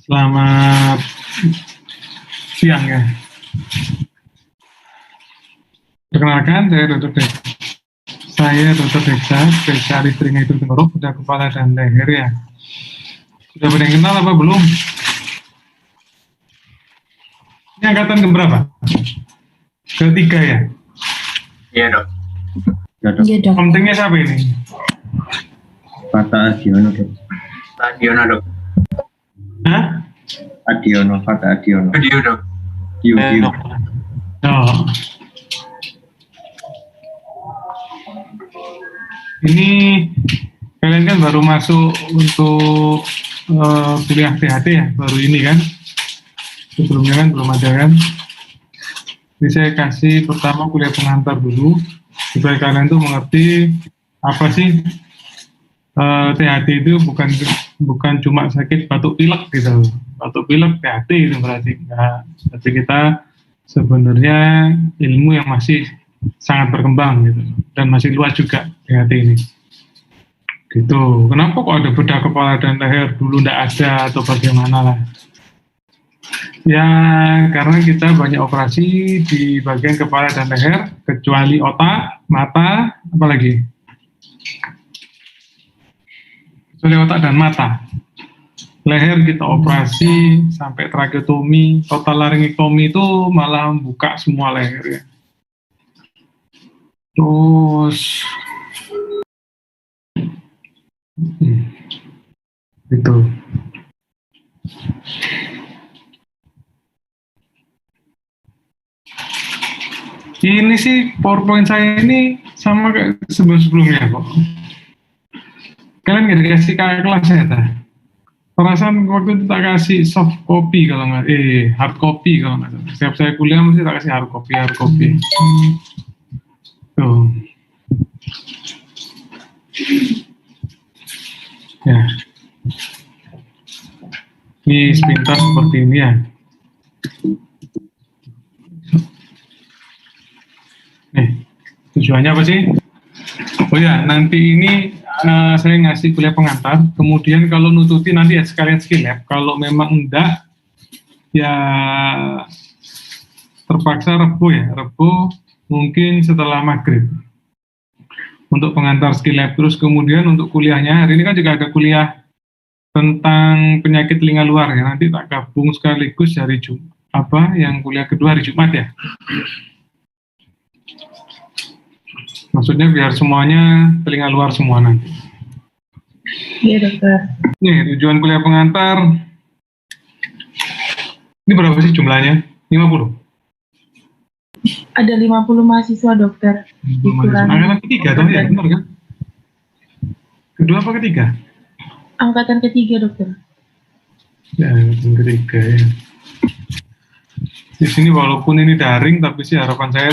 Selamat siang ya. Perkenalkan, saya Dr. Deksa, spesialis telinga hidung tenggorok, bedah kepala dan leher ya. Sudah pada yang kenal apa belum? Ini angkatan keberapa? Ketiga ya? Iya dok. Iya dok. Pentingnya siapa ini? Fata Adiono dok. Adiono dok. Hah? Adiono, Fata Adiono. Adio dok. Dio. Oh. Ini kalian kan baru masuk untuk kuliah THT ya, baru ini kan? Sebelumnya kan belum ada kan? Jadi saya kasih pertama kuliah pengantar dulu, supaya kalian tuh mengerti apa sih THT itu bukan cuma sakit batuk pilek gitu. Batuk pilek THT itu berarti enggak. Tapi kita sebenarnya ilmu yang masih sangat berkembang gitu, dan masih luas juga THT ini. Gitu. Kenapa kok ada bedah kepala dan leher dulu enggak ada atau bagaimana lah? Ya karena kita banyak operasi di bagian kepala dan leher, kecuali otak, mata, apalagi? Kecuali otak dan mata. Leher kita operasi sampai tracheotomi, total laryngectomy itu malah buka semua leher ya. Terus gitu. Ini sih PowerPoint saya ini sama kayak sebelum-sebelumnya kok. Kalian nggak dikasih kakak kelas ya ta? Perasaan waktu itu tak kasih soft copy kalau nggak, hard copy kalau nggak. Setiap saya kuliah mesti tak kasih hard copy. Tuh. Ya. Ini sepintas seperti ini ya. Tujuannya apa sih? Oh ya, nanti ini saya ngasih kuliah pengantar, kemudian kalau nututi nanti ya sekalian skill lab. Kalau memang enggak, ya terpaksa Rebo mungkin setelah maghrib. Untuk pengantar skill lab, terus kemudian untuk kuliahnya, hari ini kan juga ada kuliah tentang penyakit telinga luar ya, nanti tak gabung sekaligus hari yang kuliah kedua hari Jumat ya. Maksudnya biar semuanya telinga luar semua nanti. Iya dokter. Nih tujuan kuliah pengantar. Ini berapa sih jumlahnya? 50? Ada 50 mahasiswa dokter. Angkatan ketiga dong ya, benar kan? Kedua apa ketiga? Angkatan ketiga dokter. Ya, angkatan ketiga ya. Di sini walaupun ini daring, tapi sih harapan saya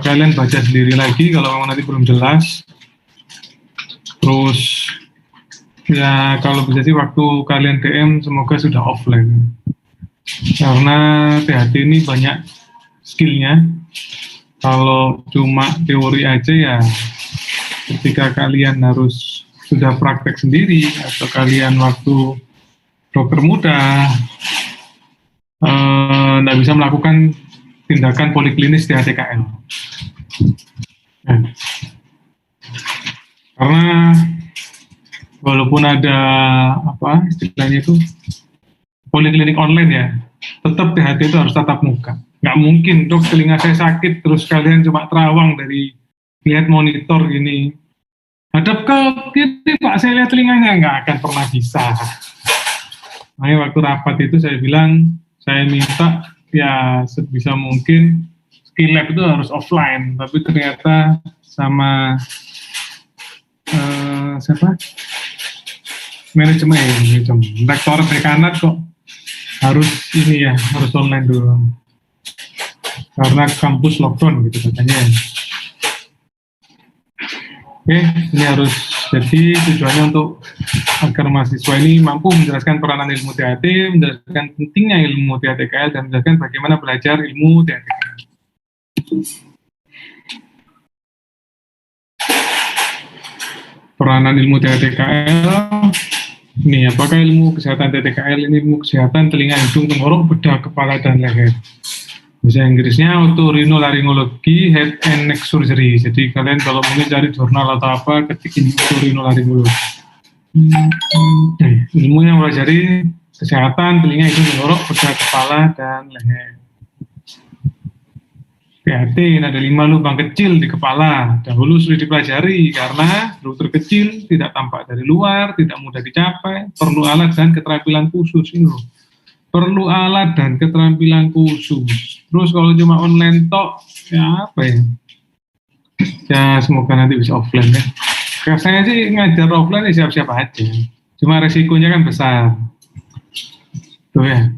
kalian baca sendiri lagi kalau memang nanti belum jelas. Terus ya kalau bisa sih waktu kalian DM semoga sudah offline, karena THT ini banyak skillnya. Kalau cuma teori aja ya ketika kalian harus sudah praktek sendiri, atau kalian waktu dokter muda nggak bisa melakukan tindakan poliklinis di HTKL. Nah, karena walaupun ada istilahnya itu poliklinik online ya, tetap THT itu harus tatap muka. Nggak mungkin dok telinga saya sakit terus kalian cuma terawang dari lihat monitor gini. Hadap ke kiri pak, saya lihat telinganya, nggak akan pernah bisa. Makanya waktu rapat itu saya bilang, saya minta ya sebisa mungkin skill lab itu harus offline, tapi ternyata sama manajemen rektor dekanat kok harus ini ya, harus online dulu karena kampus lockdown gitu katanya. Oke, ini harus jadi tujuannya untuk agar mahasiswa ini mampu menjelaskan peranan ilmu THT, menjelaskan pentingnya ilmu THTKL, dan menjelaskan bagaimana belajar ilmu THTKL. Peranan ilmu THTKL Nih, apakah ilmu kesehatan TTKL ini ilmu kesehatan telinga, hidung, tenggorok, bedah, kepala, dan leher? Bahasa Inggrisnya otorinolaryngology, head and neck surgery. Jadi kalian kalau mungkin cari jurnal atau apa, ketik ini otorinolaryngology. Ilmu yang mempelajari kesehatan telinga, hidung, tenggorok, bedah, kepala, dan leher. PHT, ada 5 lubang kecil di kepala. Dahulu sulit dipelajari karena struktur kecil, tidak tampak dari luar, tidak mudah dicapai, perlu alat dan keterampilan khusus. Ini loh. Perlu alat dan keterampilan khusus. Terus kalau cuma online tok, ya apa ya? Ya semoga nanti bisa offline ya. Saya sih ngajar offline ya siap-siap aja. Cuma resikonya kan besar. Tuh ya.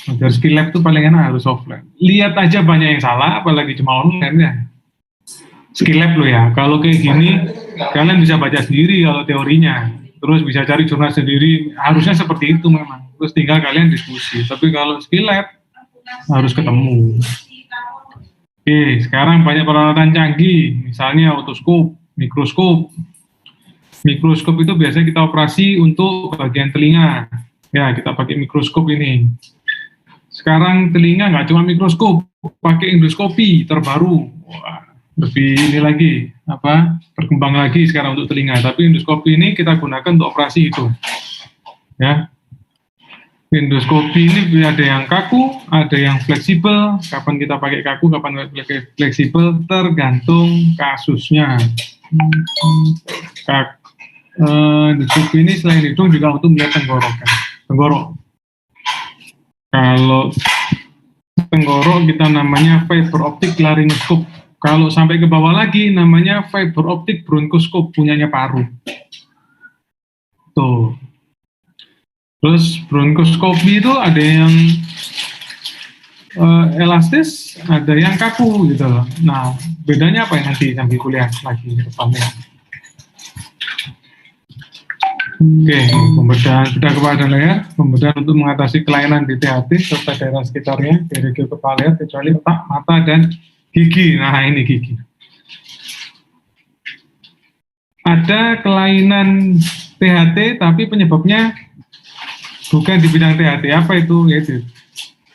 Agar skill lab itu paling enak harus offline. Lihat aja banyak yang salah, apalagi cuma online ya. Skill lab lo ya, kalau kayak gini, kalian bisa baca sendiri kalau teorinya. Terus bisa cari jurnal sendiri, harusnya seperti itu memang. Terus tinggal kalian diskusi. Tapi kalau skill lab, harus ketemu. Oke, sekarang banyak peralatan canggih, misalnya otoskop, mikroskop. Mikroskop itu biasanya kita operasi untuk bagian telinga. Ya, kita pakai mikroskop ini. Sekarang telinga nggak cuma mikroskop, pakai endoskopi terbaru. Wah, lebih ini lagi, berkembang lagi sekarang untuk telinga. Tapi endoskopi ini kita gunakan untuk operasi hidung. Ya, endoskopi ini ada yang kaku, ada yang fleksibel. Kapan kita pakai kaku, kapan pakai fleksibel, tergantung kasusnya. Endoskopi ini selain hidung juga untuk melihat tenggorok. Kalau tenggorok kita namanya fiber optic laryngoskop. Kalau sampai ke bawah lagi namanya fiber optic bronkoskop, punyanya paru. Tuh. Terus bronkoskopi itu ada yang elastis, ada yang kaku gitu loh. Nah, bedanya apa ya nanti sambil kuliah lagi ke depannya. Oke, pembedahan bedah kepala dan leher, pembedahan untuk mengatasi kelainan di THT serta daerah sekitarnya, dari kepala leher, kecuali otak, mata, dan gigi. Nah, ini gigi. Ada kelainan THT, tapi penyebabnya bukan di bidang THT. Apa itu? Yaitu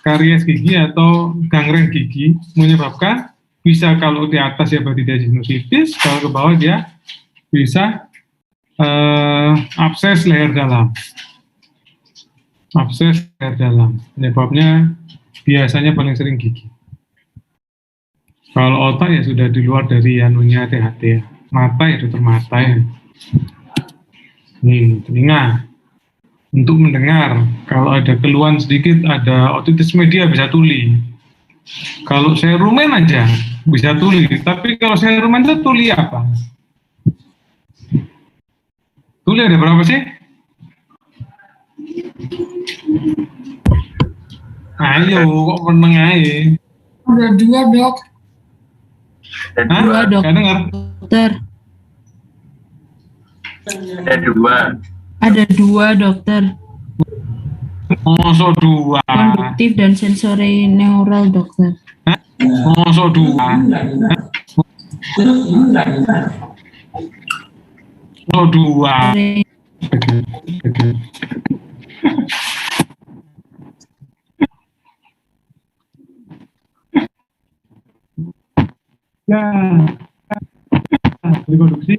karies gigi atau gangren gigi, menyebabkan bisa kalau di atas ya berarti sinusitis, kalau ke bawah dia bisa abses leher dalam. Abses leher dalam. Penyebabnya biasanya paling sering gigi. Kalau otak ya sudah di luar dari anunya THT ya. Mata ya dokter mata ya. Nih, telinga. Untuk mendengar, kalau ada keluhan sedikit, ada otitis media bisa tuli. Kalau serumen aja bisa tuli. Tapi kalau serumen itu tuli apa? Tuli ada berapa sih? Ayo, kok meneng aja. Ada 2, dok. Ada 2, dok. Gak dengar? Dokter. Ada 2. Ada 2, dokter. Mosok 2. Konduktif dan sensori neural, dokter. Mosok 2. Mosok 2. Ya, reproduksi.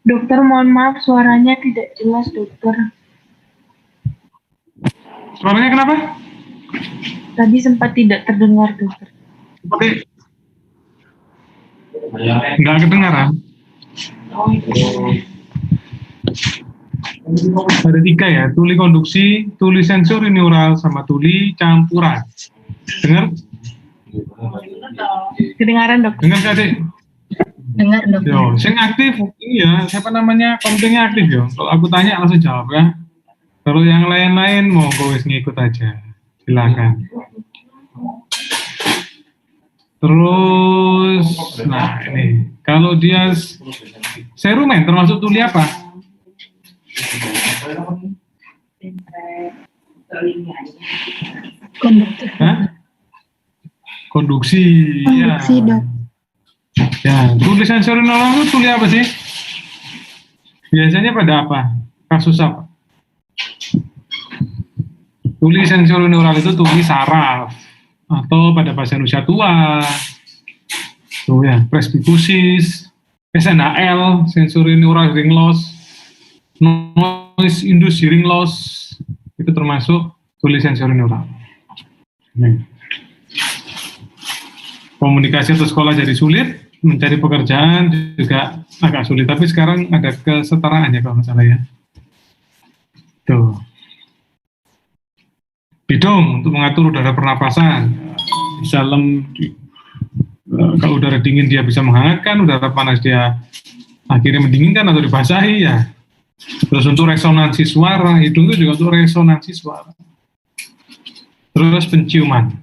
Dokter, mohon maaf, suaranya tidak jelas, dokter. Suaranya kenapa? Tadi sempat tidak terdengar, dokter. Seperti nggak kedengaran. Ada 3 ya, tuli konduksi, tuli sensori neural, sama tuli campuran. Dengar? Kedengaran, dokter? Dengar gak, Dek? Dengar, dokter. Yo, yang aktif ini ya, siapa namanya, kontennya aktif yo. Kalau aku tanya langsung jawab ya. Kalau yang lain-lain mau wis ngikut aja, silakan. Terus, nah ini, kalau dia serumen termasuk tuli apa? Konduktif. Hah? Konduksi, Konduksi, ya. dok. Ya, tuli sensori neural itu tuli apa sih? Biasanya pada apa? Kasus apa? Tuli sensori neural itu tuli saraf atau pada pasien usia tua. Tuh ya, presbikusis, SNHL, sensory neural hearing loss, noise induced hearing loss, itu termasuk tuli sensori neural. Komunikasi atau sekolah jadi sulit, mencari pekerjaan juga agak sulit, tapi sekarang ada kesetaraan ya kalau nggak salah ya. Tuh. Bidung untuk mengatur udara pernapasan, bisa kalau udara dingin dia bisa menghangatkan, udara panas dia akhirnya mendinginkan atau dibasahi ya. Terus untuk resonansi suara, hidung itu juga untuk resonansi suara. Terus penciuman.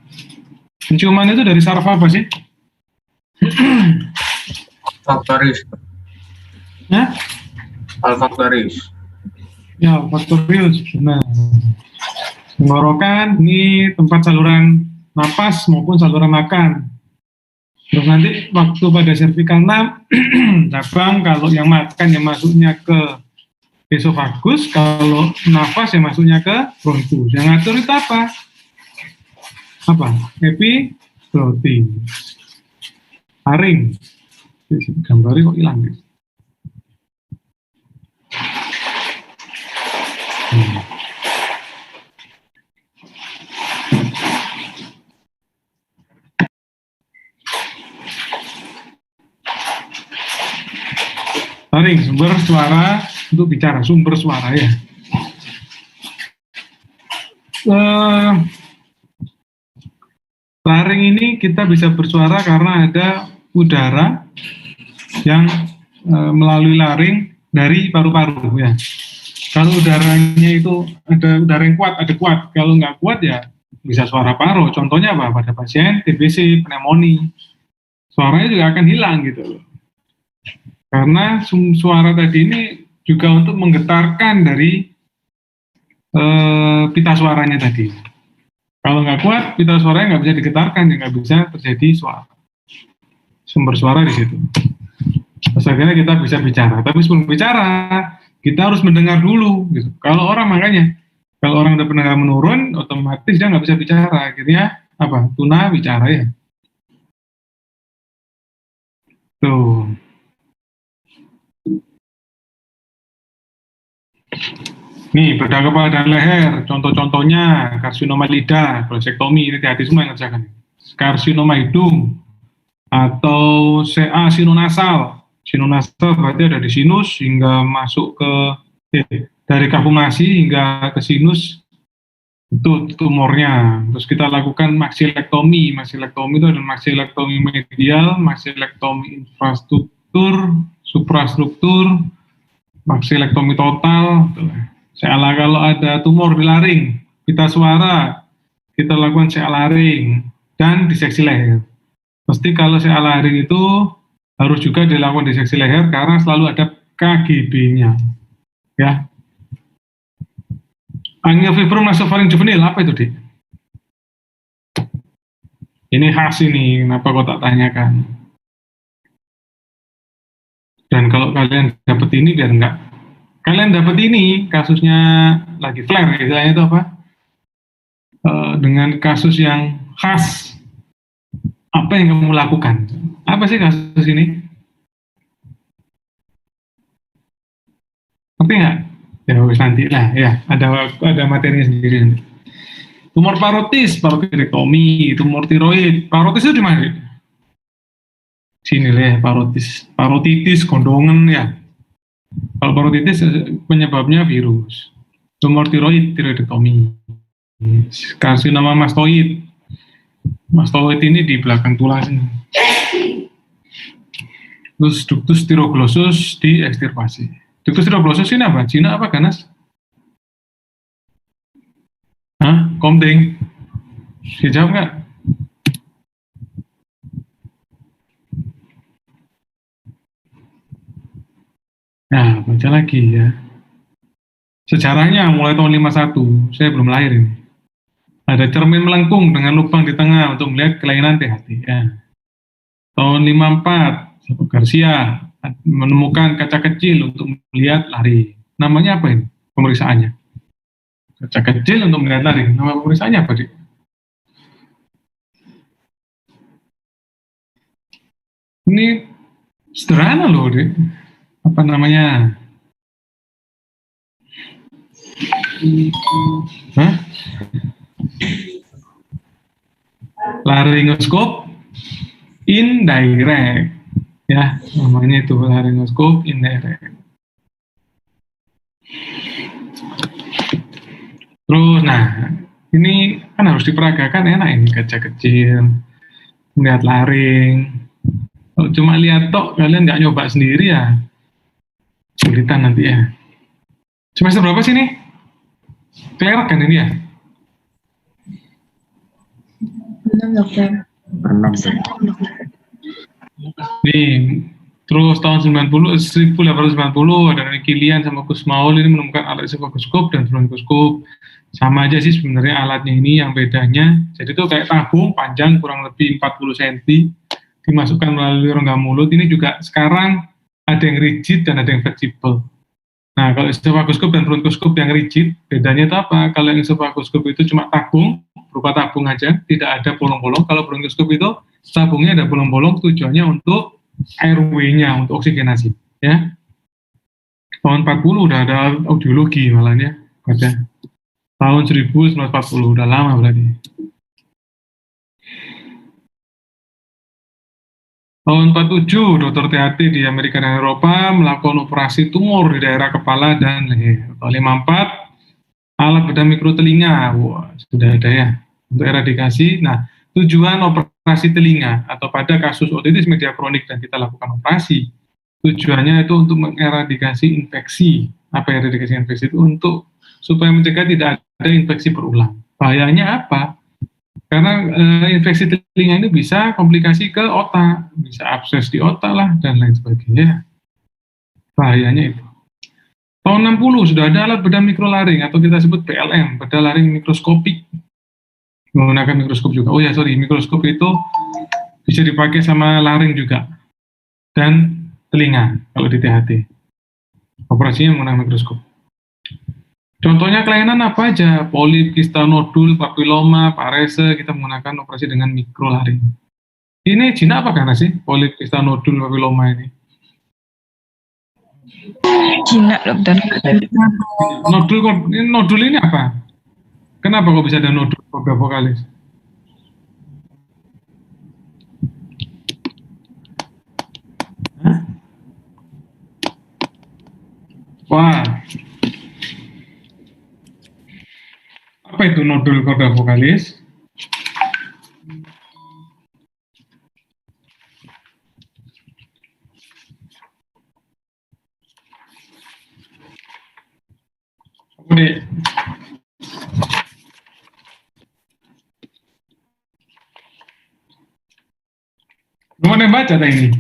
Penciuman itu dari saraf apa sih? Faktoris. Ya? Alfaktoris. Ya, faktorius. Benar. Tenggorokan ini tempat saluran napas maupun saluran makan. Terus nanti waktu pada cervical 6, cabang kalau yang makan yang masuknya ke esofagus, kalau nafas yang masuknya ke bronkus. Yang ngatur itu apa? Apa? Epiglotis. Haring. Gambarnya kok hilang gitu. Laring, sumber suara untuk bicara, sumber suara ya. Laring ini kita bisa bersuara karena ada udara yang melalui laring dari paru-paru ya. Kalau udaranya itu ada udara yang kuat, ada kuat. Kalau nggak kuat ya bisa suara paru. Contohnya apa? Pada pasien TBC, pneumonia, suaranya juga akan hilang gitu loh. Karena suara tadi ini juga untuk menggetarkan dari pita suaranya tadi. Kalau nggak kuat, pita suaranya nggak bisa digetarkan, ya nggak bisa terjadi suara. Sumber suara di situ. Terus akhirnya kita bisa bicara. Tapi sebelum bicara, kita harus mendengar dulu. Gitu. Kalau orang makanya, kalau orang udah pendengar menurun, otomatis dia nggak bisa bicara. Akhirnya apa? Tuna bicara ya. Tuh. Nih, bedah kepala dan leher, contoh-contohnya karsinoma lidah, prosektomi, ini hati-hati semua yang ngerjakan. Karsinoma hidung, atau CA sinonasal. Sinonasal berarti ada di sinus hingga masuk ke, dari kapumasi hingga ke sinus, itu tumornya. Terus kita lakukan maksilektomi. Maksilektomi itu ada maksilektomi medial, maksilektomi infrastruktur, suprastruktur, maksilektomi total. CLA kalau ada tumor di laring, pita suara, kita lakukan CA laring dan diseksi leher. Mesti kalau CA laring itu harus juga dilakukan diseksi leher karena selalu ada KGB-nya. Ya. Angiofibrom nasofaring juvenil, apa itu, Dik? Ini khas ini, kenapa kau tak tanyakan? Dan kalau kalian dapat ini biar enggak. Kalian dapat ini, kasusnya lagi flare, istilahnya itu apa? Dengan kasus yang khas, apa yang kamu lakukan? Apa sih kasus ini? Ngerti nggak? Ya, nanti lah, ya, ada materinya sendiri nanti. Tumor parotis, parotirektomi, tumor tiroid. Parotis itu di mana? Sini lah, parotis. Parotitis, kondongan ya. Kalau parotitis penyebabnya virus. Tumor tiroid, tiroidektomi. Karsinoma mastoid. Mastoid ini di belakang tulang. Terus ductus tiroglossus di ekstirpasi. Ductus tiroglossus ini apa? Cina apa ganas? Hah? Komdeng? Dijawab nggak? Nah, baca lagi ya. Sejarahnya mulai tahun 51, saya belum lahir ini. Ada cermin melengkung dengan lubang di tengah untuk melihat kelainan THT. Ya. Tahun 54, Garcia menemukan kaca kecil untuk melihat lari. Namanya apa ini pemeriksaannya? Kaca kecil untuk melihat lari. Nama pemeriksaannya apa, Dik? Ini sederhana loh, Dik. Apa namanya? Hah? Laryngoskop indirect. Ya, namanya itu laryngoskop indirect. Terus, nah, ini kan harus diperagakan, enak ini kaca kecil, melihat laring. Kalau cuma lihat tok, kalian nggak nyoba sendiri ya, sulitan nanti ya. Semester berapa sih nih? Kelerak kan ini ya? 6 dokter. 6. Nih, terus tahun 1890 ada Kilian sama Kussmaul ini menemukan alat isofagoskop dan bronkoskop. Sama aja sih sebenarnya alatnya ini, yang bedanya jadi itu kayak tabung panjang kurang lebih 40 cm dimasukkan melalui rongga mulut. Ini juga sekarang ada yang rigid dan ada yang fleksibel. Nah, kalau isofagoskop dan bronkoskop yang rigid, bedanya itu apa? Kalau yang isofagoskop itu cuma tabung, berupa tabung aja, tidak ada bolong-bolong. Kalau bronkoskop itu tabungnya ada bolong-bolong, tujuannya untuk airway-nya, untuk oksigenasi. Ya. Tahun 40 udah ada audiologi malahnya, ada. Tahun 1940, udah lama berarti. Tahun 47, Dr. THT di Amerika dan Eropa melakukan operasi tumor di daerah kepala dan leher. Tahun 54, alat bedah mikro telinga. Wah, sudah ada ya, untuk eradikasi. Nah, tujuan operasi telinga atau pada kasus otitis media kronik dan kita lakukan operasi, tujuannya itu untuk mengeradikasi infeksi. Apa eradikasi infeksi itu? Untuk supaya mencegah tidak ada infeksi berulang. Bahayanya apa? Karena infeksi telinga ini bisa komplikasi ke otak, bisa abses di otak lah, dan lain sebagainya. Bahayanya itu. Tahun 60 sudah ada alat bedah mikrolaring atau kita sebut PLM, bedah laring mikroskopik. Menggunakan mikroskop juga. Oh ya, sorry, mikroskop itu bisa dipakai sama laring juga. Dan telinga kalau di THT. Operasinya menggunakan mikroskop. Contohnya kelainan apa aja? Polip, kista nodul, papiloma, parese, kita menggunakan operasi dengan mikrolaring. Ini jinak apa karena sih? Polip, kista nodul, papiloma ini. Jinak dokter. Nodul ini apa? Kenapa kok bisa ada nodul pada vokalis? Hah? Wah. Apa itu nodul korda vokalis? Oke. Belum ada yang baca tadi ini.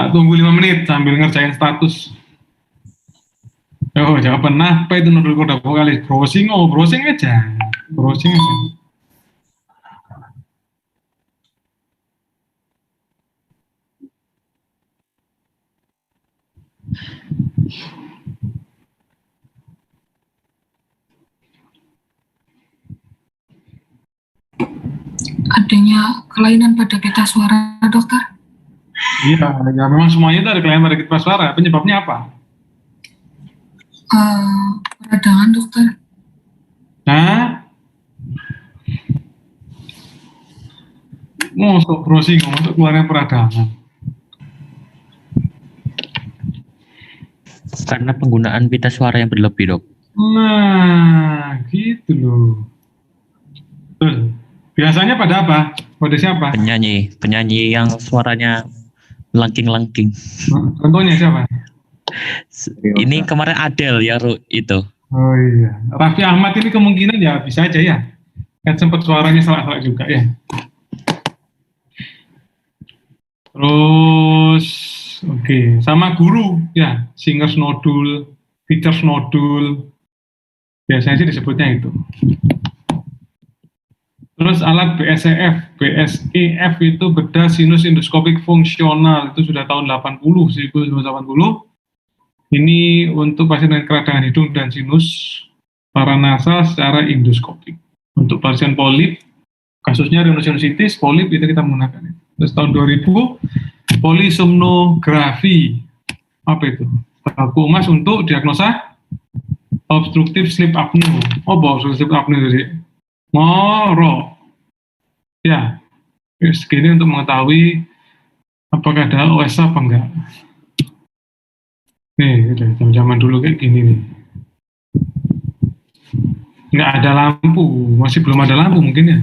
Tunggu 5 menit sambil ngerjain status. Oh, jawaban apa itu nodul korda vokalis? Browsing aja. Browsing aja. Adanya kelainan pada pita suara, dokter? Iya, ya memang semuanya itu ada kelainan pada pita suara. Penyebabnya apa? Peradangan, dokter. Nah, masuk browsing, untuk keluarnya peradangan. Karena penggunaan pita suara yang berlebih, dok. Nah, gitu loh. Betul. Biasanya pada apa? Pada siapa? Penyanyi yang suaranya melengking-lengking. Contohnya siapa? Ini kemarin Adele ya, itu. Oh iya, Raffi Ahmad ini kemungkinan ya bisa aja ya. Kan sempat suaranya salah-salah juga ya. Terus, oke, sama guru ya, singers nodul, teachers nodul, Biasanya sih disebutnya itu. Terus alat BSEF itu bedah sinus endoskopik fungsional, itu sudah tahun 1980. Ini untuk pasien dengan keradangan hidung dan sinus paranasal secara endoskopik. Untuk pasien polip, kasusnya rhinosinusitis, polip itu kita menggunakan. Terus tahun 2000, polisomnografi. Apa itu? Baku emas untuk diagnosa obstructive sleep apnea. Oh, obstructive sleep apnea jadi ngoro. Ya, segini untuk mengetahui apakah ada OSA apa enggak. Nih, zaman dulu kayak gini nih. Nggak ada lampu, masih belum ada lampu mungkin ya.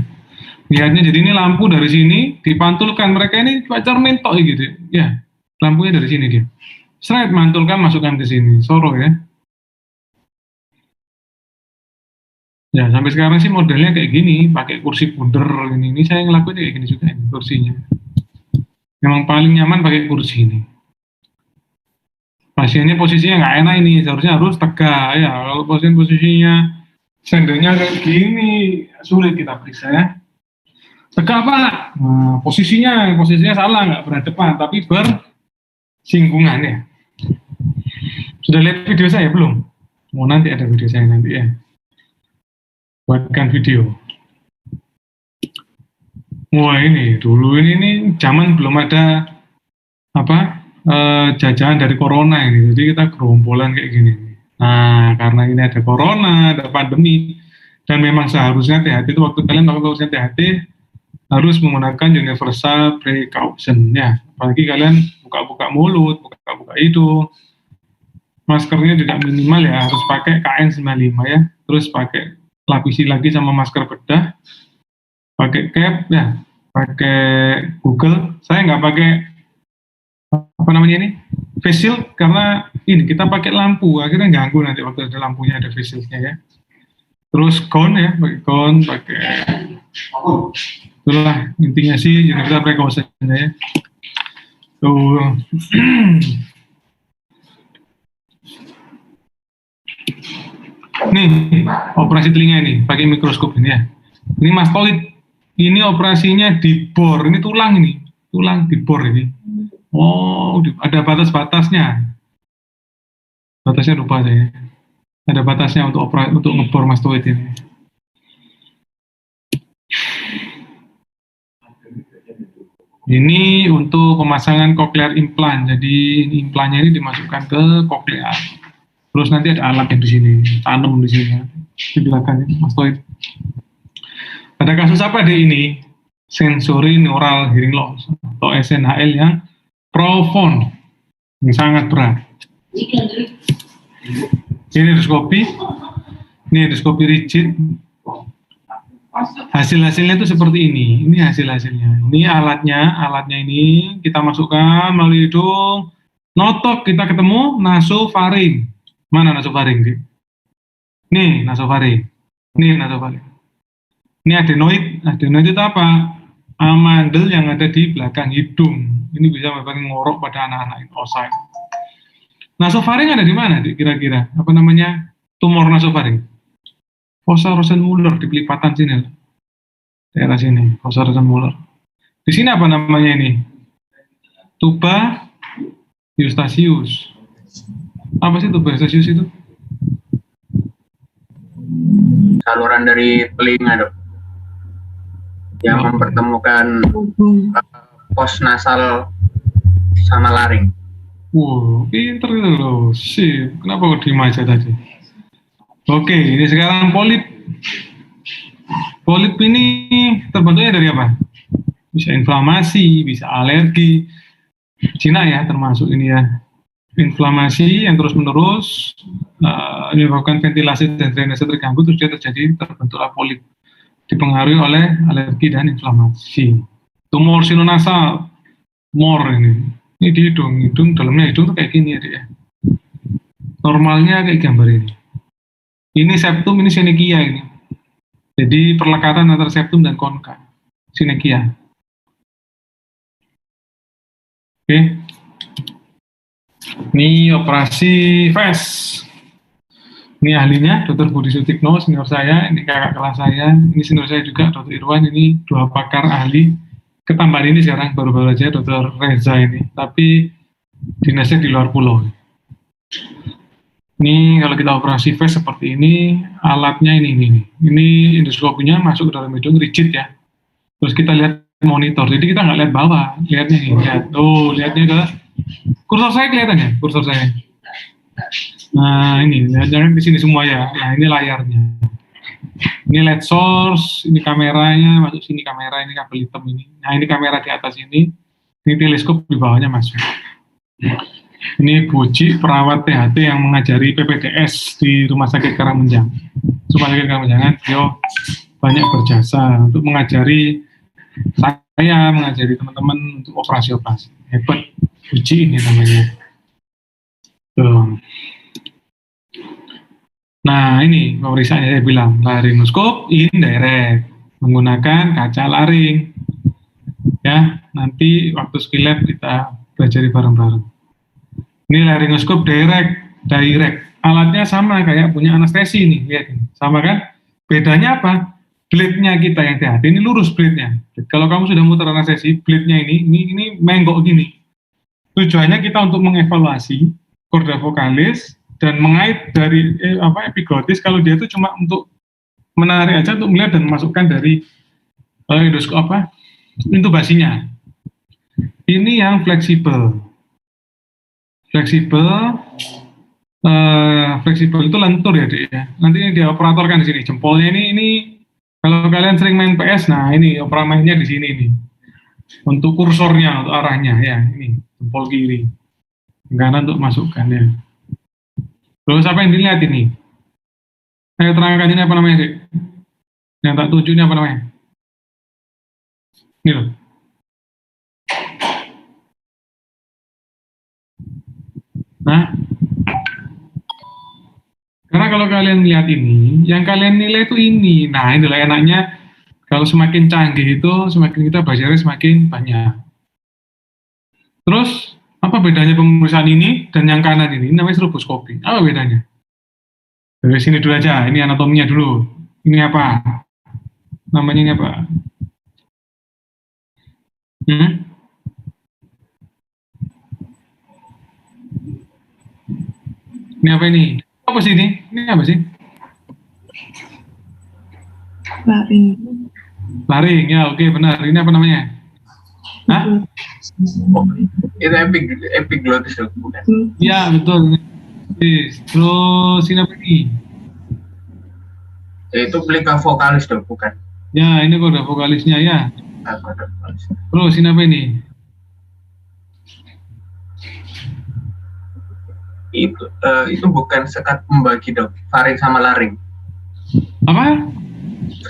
Lihatnya jadi ini lampu dari sini dipantulkan, mereka ini pacar mentok gitu. Ya, lampunya dari sini dia. Seret mantulkan, masukkan ke sini, soro ya. Ya, sampai sekarang sih modelnya kayak gini, pakai kursi puder ini saya ngelakuin kayak gini juga ini kursinya. Memang paling nyaman pakai kursi ini. Pasiennya posisinya nggak enak ini, seharusnya harus tegak ya. Kalau pasien posisinya sendernya kayak gini, sulit kita periksa ya. Tegak Pak, nah, posisinya salah, nggak berhadapan, tapi bersinggungan ya. Sudah lihat video saya belum? Mau nanti ada video saya nanti ya. Buatkan video. Wah ini dulu ini zaman belum ada jajanan dari corona ini, jadi kita gerombolan kayak gini. Nah karena ini ada corona, ada pandemi, dan memang seharusnya THT itu waktu kalian melakukan THT harus menggunakan universal precaution ya. Apalagi kalian buka-buka mulut, buka-buka hidung, maskernya juga minimal ya, harus pakai KN95 ya, terus pakai lapisi lagi sama masker bedah, pakai cap ya, pakai Google. Saya nggak pakai face shield karena ini kita pakai lampu, akhirnya ganggu nanti waktu ada lampunya, ada face shieldnya ya. Terus gown ya, pakai gown, pakai itulah intinya sih universal precaution ya. Tuh. Nih, operasi telinga ini pakai mikroskop ini ya. Ini mastoid. Ini operasinya dibor. Ini tulang dibor ini. Oh, ada batas-batasnya. Batasnya lupa saya. Ada batasnya untuk ngebor mastoid ini. Ini untuk pemasangan cochlear implant. Jadi implannya ini dimasukkan ke koklea. Terus nanti ada alat yang di sini, tanam di sini, di belakang ini, mastoid. Pada kasus apa deh ini? Sensory neural hearing loss atau SNHL yang profound, yang sangat berat. Ini endoskopi rigid. Hasil-hasilnya itu seperti ini. Ini hasil-hasilnya. Ini alatnya ini kita masukkan melalui hidung, notok kita ketemu nasofaring. Mana nasofaring? Nih nasofaring. Ini adenoid. Adenoid itu apa? Amandel yang ada di belakang hidung. Ini bisa menyebabkan ngorok pada anak-anak osak. Nasofaring ada di mana? Kira-kira apa namanya? Tumor nasofaring. Fossa Rosenmuller di pelipatan sini. Daerah sini, fossa Rosenmuller. Di sini apa namanya ini? Tuba Eustachius. Apa sih tuba Eustachius itu? Saluran dari telinga, Dok. Yang mempertemukan pos nasal sama laring. Wow, pinter itu loh. Sip, kenapa kok diem aja tadi? Oke, ini sekarang polip. Polip ini terbentuknya dari apa? Bisa inflamasi, bisa alergi. Cina ya termasuk ini ya. Inflamasi yang terus-menerus menyebabkan ventilasi dan drainase terganggu, terus dia terbentuklah polip. Dipengaruhi oleh alergi dan inflamasi. Tumor sinonasal, ini di hidung dalamnya hidung tuh kayak gini ya dia. Normalnya kayak gambar ini. Ini septum, ini sinekia ini. Jadi perlekatan antara septum dan konka. Sinekia. Oke. Ini operasi FES. Ini ahlinya, Dr. Budi Sutikno, senior saya, ini kakak kelas saya, ini senior saya juga, Dr. Irwan, ini 2 pakar ahli. Ketambahan ini sekarang baru-baru aja Dr. Reza ini, tapi dinasnya di luar pulau. Ini kalau kita operasi face seperti ini, alatnya ini endoskopinya masuk ke dalam hidung, rigid ya. Terus kita lihat monitor, jadi kita nggak lihat bawah, lihatnya nih, lihatnya ke kursor saya kelihatan ya, kursor saya. Nah ini, jangan di sini semua ya. Nah ini layarnya. Ini light source, ini kameranya, masuk sini kamera, ini kabel hitam ini. Nah ini kamera di atas ini teleskop di bawahnya masuk. Ini Buji, perawat THT yang mengajari PPDS di Rumah Sakit Karangmenjang. Rumah Sakit Karangmenjangan, beliau banyak berjasa untuk mengajari saya, mengajari teman-teman untuk operasi-operasi. Hebat, Buji ini namanya. Tuh. Nah ini pemeriksaannya saya bilang, laringoskop indirect, menggunakan kaca laring. Ya, nanti waktu skill lab kita pelajari bareng-bareng. Ini laringoskop direct. Alatnya sama kayak punya anestesi nih, lihat ini. Sama kan? Bedanya apa? Blade-nya kita yang THT ini lurus blade-nya. Kalau kamu sudah muter anestesi, blade-nya ini menggok gini. Tujuannya kita untuk mengevaluasi korda vokalis dan mengait dari epiglotis, kalau dia itu cuma untuk menarik aja untuk melihat dan memasukkan dari endoskop intubasinya. Ini yang fleksibel. Fleksibel itu lentur ya, Dek ya. Nanti ini dia operatorkan di sini. Jempolnya ini kalau kalian sering main PS, nah ini operatornya di sini nih. Untuk kursornya, untuk arahnya ya, ini jempol kiri. Kanan untuk masukkan ya. Terus apa yang dilihat ini? Saya terangkan ini apa namanya, Dek? Yang tak tunjuk ini apa namanya? Ini loh. Nah, karena kalau kalian lihat ini, yang kalian nilai itu ini. Nah, inilah enaknya kalau semakin canggih itu, semakin kita belajarnya semakin banyak. Terus, apa bedanya pemeriksaan ini dan yang kanan ini? Ini namanya stroboskopi. Apa bedanya? Dari sini dulu aja, ini anatominya dulu. Ini apa? Namanya ini apa? Ini apa ini? Apa sih ini? Ini apa sih? Laring, ya oke benar. Ini apa namanya? Hah? Itu epiglotis bukan? Ya betul. Terus ini apa ini? Itu plika vokalis dong, bukan? Ya ini korda vokalisnya ya. Terus ini apa ini? Itu bukan sekat pembagi dok, faring sama laring. Apa?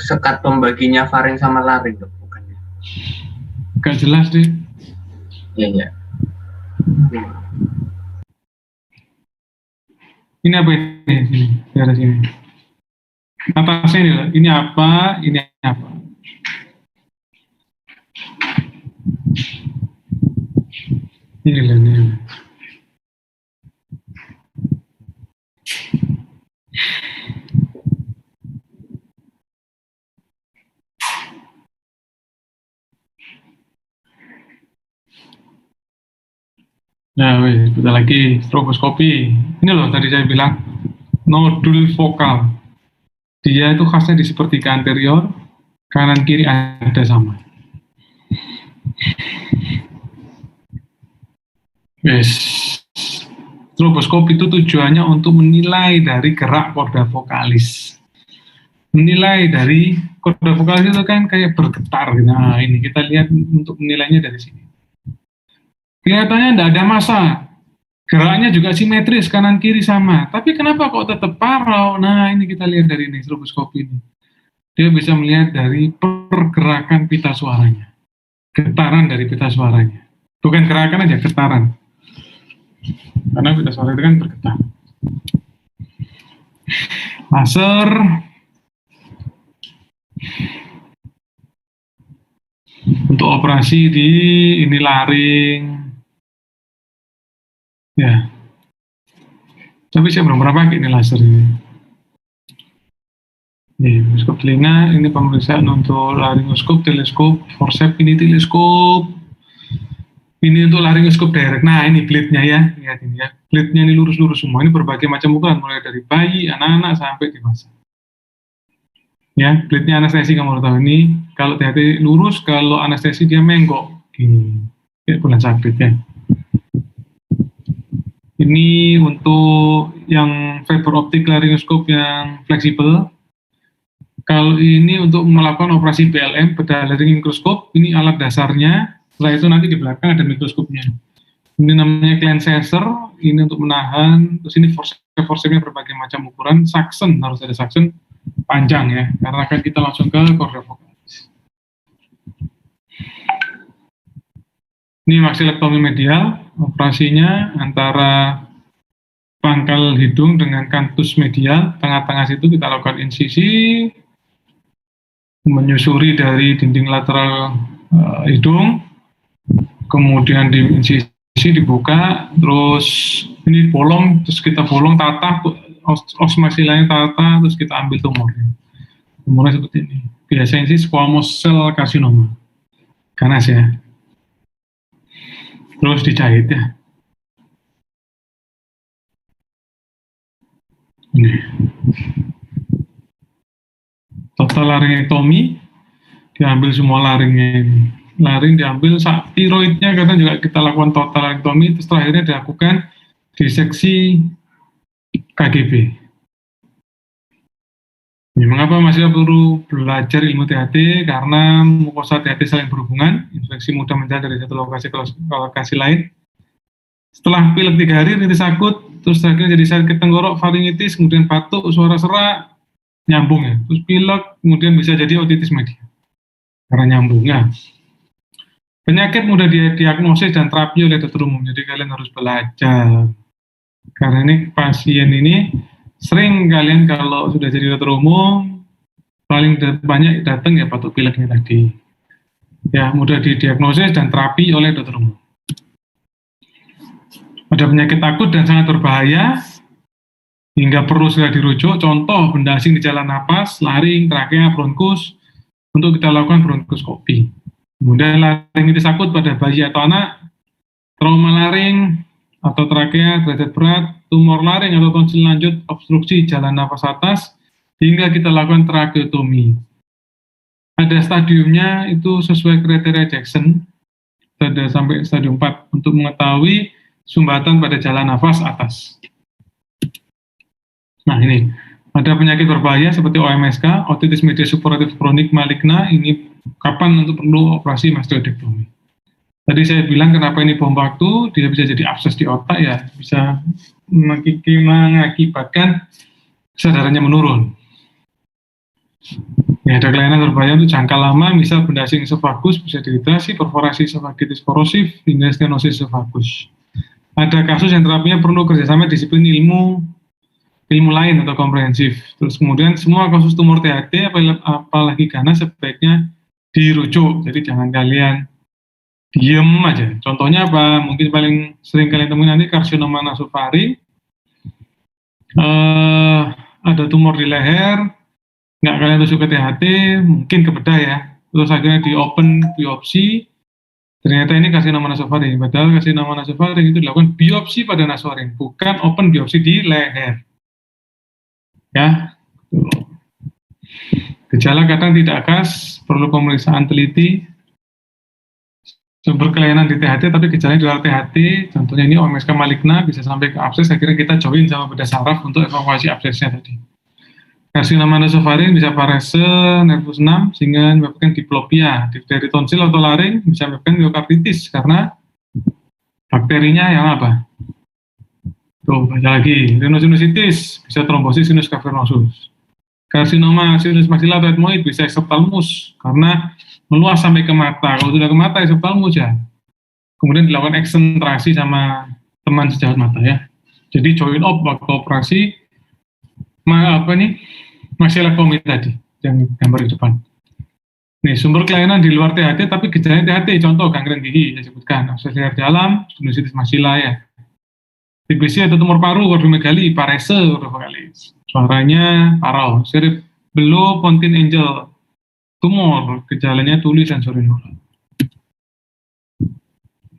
Sekat pembaginya faring sama laring dok, bukan? Gak jelas deh. Iya. Ini apa ini? Sini, daerah sini. Atasnya ini loh. Ini apa? Ini apa? Ini loh, ini. Nah, bentar lagi stroboskopi. Ini loh tadi saya bilang nodul vokal. Dia itu khasnya di sepertiga anterior, kanan kiri ada sama. Stroboskopi itu tujuannya untuk menilai dari gerak korda vokalis. Menilai dari korda vokalis itu kan kayak bergetar. Nah, ini kita lihat untuk menilainya dari sini. Kelihatannya tidak ada massa, geraknya juga simetris kanan kiri sama. Tapi kenapa kok tetap parau? Nah ini kita lihat dari ini stroboskopi ini. Dia bisa melihat dari pergerakan pita suaranya, getaran dari pita suaranya. Bukan gerakan aja, getaran. Karena pita suara itu kan bergetar. Laser. Untuk operasi di ini laring. Ya, tapi saya belum pernah pakai ini laser ini. Nih, mikroskop telinga, ini pemeriksaan untuk laryngoskop, teleskop, forceps ini teleskop. Ini untuk laryngoskop direct. Nah, ini blade-nya ya, lihat ini ya. Blade-nya ini lurus-lurus semua. Ini berbagai macam ukuran, mulai dari bayi, anak-anak sampai dewasa. Ya, blade-nya anestesi kamu harus tahu ini. Kalau hati-hati lurus, kalau anestesi dia menggok. Gini, kayak bulan sabit ya. Ini untuk yang fiber optic laryngoskop yang fleksibel. Kalau ini untuk melakukan operasi BLM, bedah laryng mikroskop, ini alat dasarnya. Setelah itu nanti di belakang ada mikroskopnya. Ini namanya Klein-Sesser, ini untuk menahan. Terus ini forceps-nya berbagai macam ukuran. Suction, harus ada suction panjang ya, karena kan kita langsung ke korda vokalis. Ini maksilektomi medial, operasinya antara pangkal hidung dengan kantus medial, tengah-tengah situ kita lakukan insisi, menyusuri dari dinding lateral hidung, kemudian di insisi dibuka, terus ini bolong, terus kita bolong tata, os maksilanya tata, terus kita ambil tumornya. Tumornya seperti ini. Biasanya sih squamous cell carcinoma, ganas ya. Terus dijahit ya. Ini. Total laryngectomy, diambil semua laringnya ini. Laring diambil, tiroidnya kadang juga kita lakukan total laryngectomy, terus terakhirnya dilakukan diseksi KGB. Ya, mengapa masih perlu belajar ilmu THT? Karena mukosa THT saling berhubungan, infeksi mudah menjalar dari satu lokasi ke lokasi lain. Setelah pilek 3 hari, rintis akut, terus akhirnya jadi sakit tenggorok, faringitis, kemudian batuk, suara serak, nyambung ya. Terus pilek, kemudian bisa jadi otitis media. Karena nyambungnya. Penyakit mudah diagnosis dan terapi oleh dokter umum, jadi kalian harus belajar. Karena ini pasien ini sering kalian kalau sudah jadi dokter umum paling banyak datang ya batuk pileknya tadi. Ya, mudah didiagnosis dan terapi oleh dokter umum. Ada penyakit akut dan sangat berbahaya hingga perlu segera dirujuk. Contoh benda asing di jalan napas, laring, trakea, bronkus untuk kita lakukan bronkoskopi. Kemudian laringitis akut pada bayi atau anak, trauma laring atau trakea derajat berat, tumor laring atau tonsil lanjut, obstruksi jalan nafas atas, hingga kita lakukan trakeotomi. Ada stadiumnya itu sesuai kriteria Jackson, ada sampai stadium 4 untuk mengetahui sumbatan pada jalan nafas atas. Nah ini, ada penyakit berbahaya seperti OMSK, otitis media suppuratif kronik maligna, ini kapan untuk perlu operasi mastoidektomi. Tadi saya bilang kenapa ini bom waktu, dia bisa jadi abses di otak ya, bisa mengakibatkan kesadarannya menurun. Ya, ada kelainan berbahaya untuk jangka lama, misal benda asing esofagus bisa dehidrasi, perforasi esofagitis korosif, hingga stenosis esofagus. Ada kasus yang terapinya perlu kerjasama disiplin ilmu lain atau komprehensif. Terus kemudian semua kasus tumor THT, apalagi ganas sebaiknya dirujuk. Jadi jangan kalian diem aja. Contohnya apa? Mungkin paling sering kalian temui nanti karsinoma nasofaring. Ada tumor di leher, nggak kalian tusuk ke THT, mungkin ke bedah ya. Terus akhirnya di open biopsi, ternyata ini karsinoma nasofaring. Padahal karsinoma nasofaring itu dilakukan biopsi pada nasofaring, bukan open biopsi di leher. Ya, gejala kadang tidak khas, perlu pemeriksaan teliti. Sumber kelainan di THT, tapi gejalanya di luar THT, contohnya ini OMSK maligna, bisa sampai ke abses, akhirnya kita join sama bedah saraf untuk evakuasi absesnya tadi. Karsinoma nasofaring bisa parese, nervus 6, sehingga menyebabkan diplopia, difteri tonsil atau laring, bisa menyebabkan myokarditis, karena bakterinya yang apa? Tuh, baca lagi, rhinosinusitis, bisa trombosis sinus cavernosus. Karsinoma sinus maxilla atau etmoid bisa exophthalmus, karena meluas sampai ke mata. Kalau sudah ke mata, exophthalmus ya. Kemudian dilakukan eksentrasi sama teman sejawat mata ya. Jadi join up waktu operasi, maksilektomi tadi, yang gambar di depan. Nih, sumber kelainan di luar THT, tapi gejalanya THT, contoh gangren gigi, saya sebutkan, abses leher dalam, sinusitis maxilla ya. TBC atau tumor paru, kardiomegali, parese, kardiovokalis. Suaranya parau, sirip Below Pontin Angel. Tumor, gejalanya tuli sensori nol.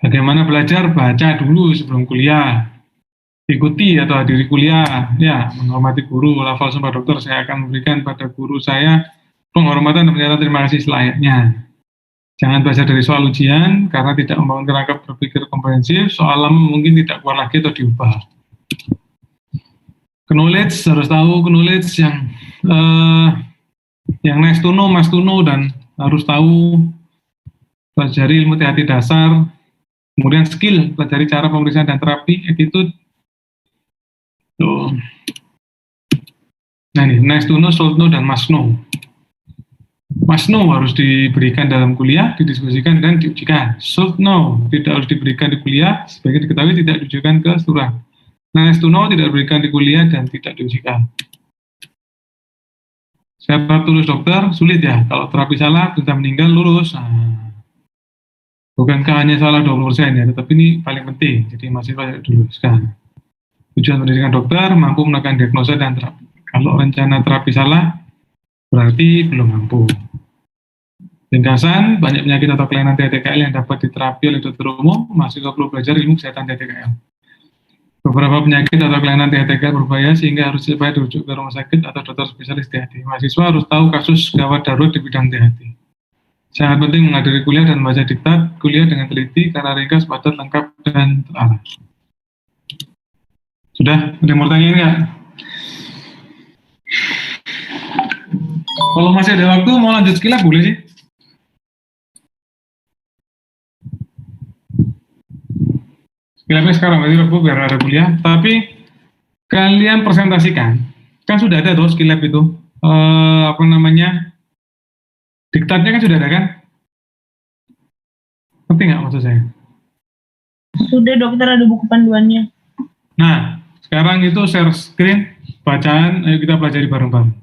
Bagaimana belajar? Baca dulu sebelum kuliah. Ikuti atau hadiri kuliah. Ya, menghormati guru. Lafal Sumpah Dokter saya akan memberikan pada guru saya penghormatan dan pernyataan terima kasih selayaknya. Jangan belajar dari soal ujian, karena tidak membangun kerangka berpikir komprehensif, soal lama mungkin tidak keluar lagi atau diubah. Knowledge, harus tahu knowledge yang nice to know, must to know, dan harus tahu pelajari ilmu THT dasar, kemudian skill, pelajari cara pemeriksaan dan terapi, attitude. Tuh. Nah ini, nice to know, should know, dan must know. Must know harus diberikan dalam kuliah, didiskusikan, dan diujikan. Should know tidak harus diberikan di kuliah, sebagai diketahui tidak diujikan ke seluruh. Nice to know tidak diberikan di kuliah dan tidak diujikan. Syarat lulus dokter sulit ya, kalau terapi salah sudah meninggal lulus. Nah, bukankah hanya salah 20% ya, tetapi ini paling penting, jadi mahasiswa harus diluluskan. Tujuan pendidikan dokter mampu melakukan diagnosa dan terapi. Kalau rencana terapi salah, berarti belum mampu. Ringkasan, banyak penyakit atau kelainan TTKL yang dapat diterapi oleh dokter umum, mahasiswa perlu belajar ilmu kesehatan TTKL. Beberapa penyakit atau kelainan TTKL berbahaya sehingga harus cepat dirujuk ke rumah sakit atau dokter spesialis THT. Mahasiswa harus tahu kasus gawat darurat di bidang THT. Sangat penting menghadiri kuliah dan membaca diktat kuliah dengan teliti karena ringkas, padat, lengkap, dan terarah. Sudah? Ada yang mau tanya nggak? Kalau masih ada waktu mau lanjut skillab boleh sih. Skillabnya sekarang berarti Rabu biar ada kuliah. Tapi kalian presentasikan, kan sudah ada tuh skillab itu. Diktatnya kan sudah ada kan? Ngerti nggak maksud saya? Sudah dokter, ada buku panduannya. Nah, sekarang itu share screen, bacaan, ayo kita pelajari bareng-bareng.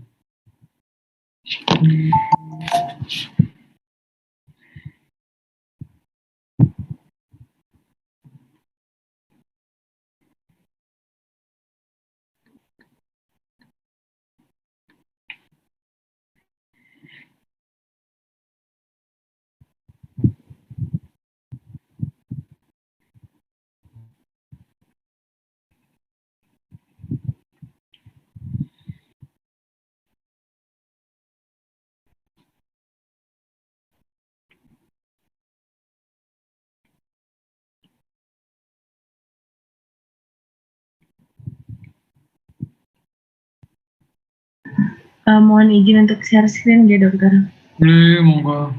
Mohon izin untuk share screen ya dokter. Boleh, monggo.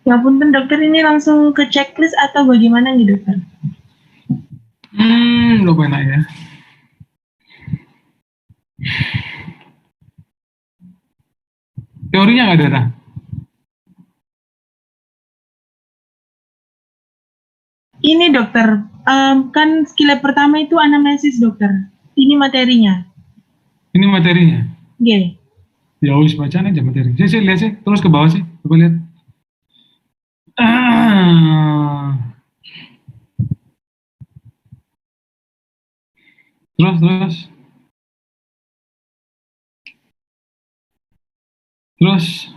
Ya punten dokter, ini langsung ke checklist atau bagaimana nih dokter? Lupa enak ya. Teorinya nggak ada, nah? Ini dokter, kan skillab pertama itu anamnesis dokter. Ini materinya. Ini materinya. Oke. Ya wis bacaan aja materi. Saya lihat sih, terus ke bawah sih, coba lihat. Terus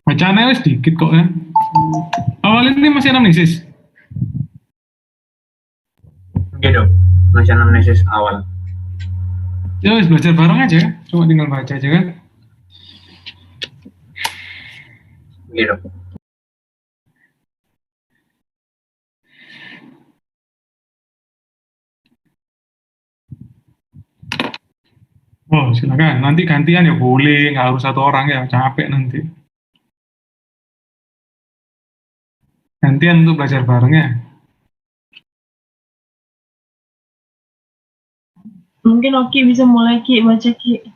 bacaannya sedikit kok kan. Awal ini masih anamnesis. Oke dok, masih anamnesis awal. Ya wis belajar bareng aja, cuma tinggal baca aja kan. Oke dok. Oh silakan, nanti gantian ya boleh, nggak harus satu orang ya, capek nanti. Gantian untuk belajar bareng ya. Mungkin Oki bisa mulai Ki, baca Ki.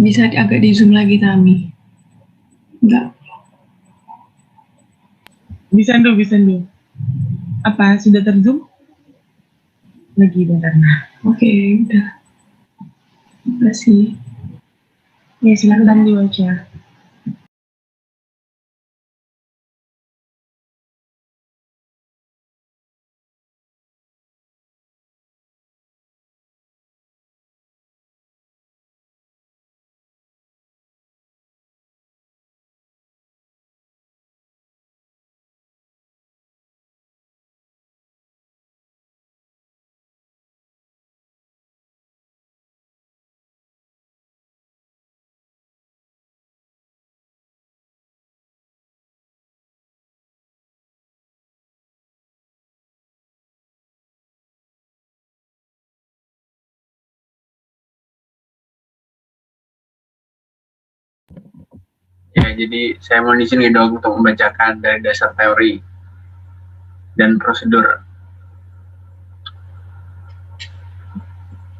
Bisa agak di zoom lagi kami. Enggak. Bisa dulu, bisa dulu. Apa sudah terzoom? Lagi bentar. Oke, udah. Terima kasih. Ya, silakan dibaca. Ya, jadi saya mohon izin nih dok untuk membacakan dari dasar teori dan prosedur.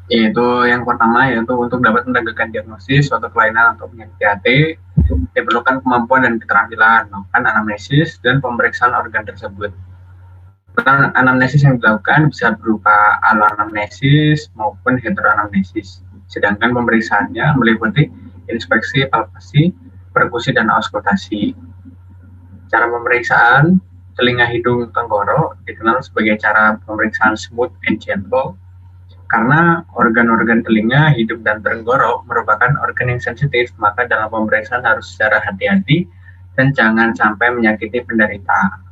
Yaitu yang pertama yaitu untuk dapat menegakkan diagnosis suatu kelainan atau penyakit THT diperlukan kemampuan dan keterampilan melakukan anamnesis dan pemeriksaan organ tersebut. Anamnesis yang dilakukan bisa berupa aloanamnesis maupun heteroanamnesis. Sedangkan pemeriksaannya meliputi inspeksi, palpasi, perkusi, dan auskultasi. Cara pemeriksaan telinga, hidung, tenggorok dikenal sebagai cara pemeriksaan smooth and gentle karena organ-organ telinga, hidung, dan tenggorok merupakan organ yang sensitif, maka dalam pemeriksaan harus secara hati-hati dan jangan sampai menyakiti penderita.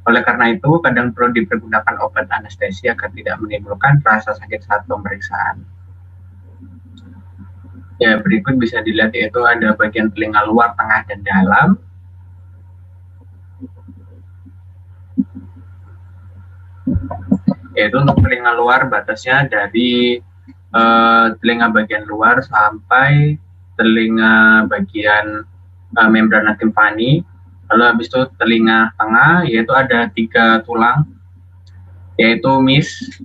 Oleh karena itu, kadang perlu dipergunakan obat anestesi agar tidak menimbulkan rasa sakit saat pemeriksaan. Ya, berikut bisa dilihat yaitu ada bagian telinga luar, tengah, dan dalam. Yaitu untuk telinga luar batasnya dari telinga bagian luar sampai telinga bagian membrana timpani. Lalu habis itu telinga tengah yaitu ada 3 tulang yaitu mis,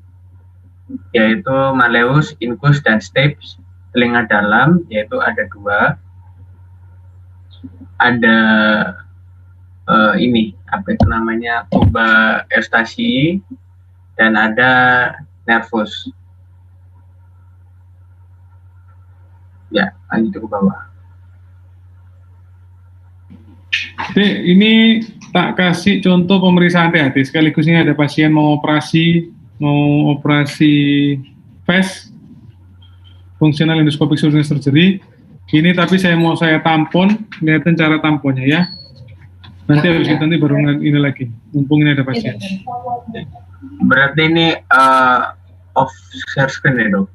yaitu malleus, incus, dan stapes. Telinga dalam yaitu ada 2, ada ini apa itu namanya tuba eustachi dan ada nervus. Ya, lanjut ke bawah. Oke, ini tak kasih contoh pemeriksaan THT. Sekaligus ini ada pasien mau operasi FES, functional endoscopic surgery. Ini tapi saya tampon, kelihatan cara tamponnya ya. Nanti habis itu nanti baru ini lagi. Mumpung ini ada pasien. Berarti ini off share screen ya dok?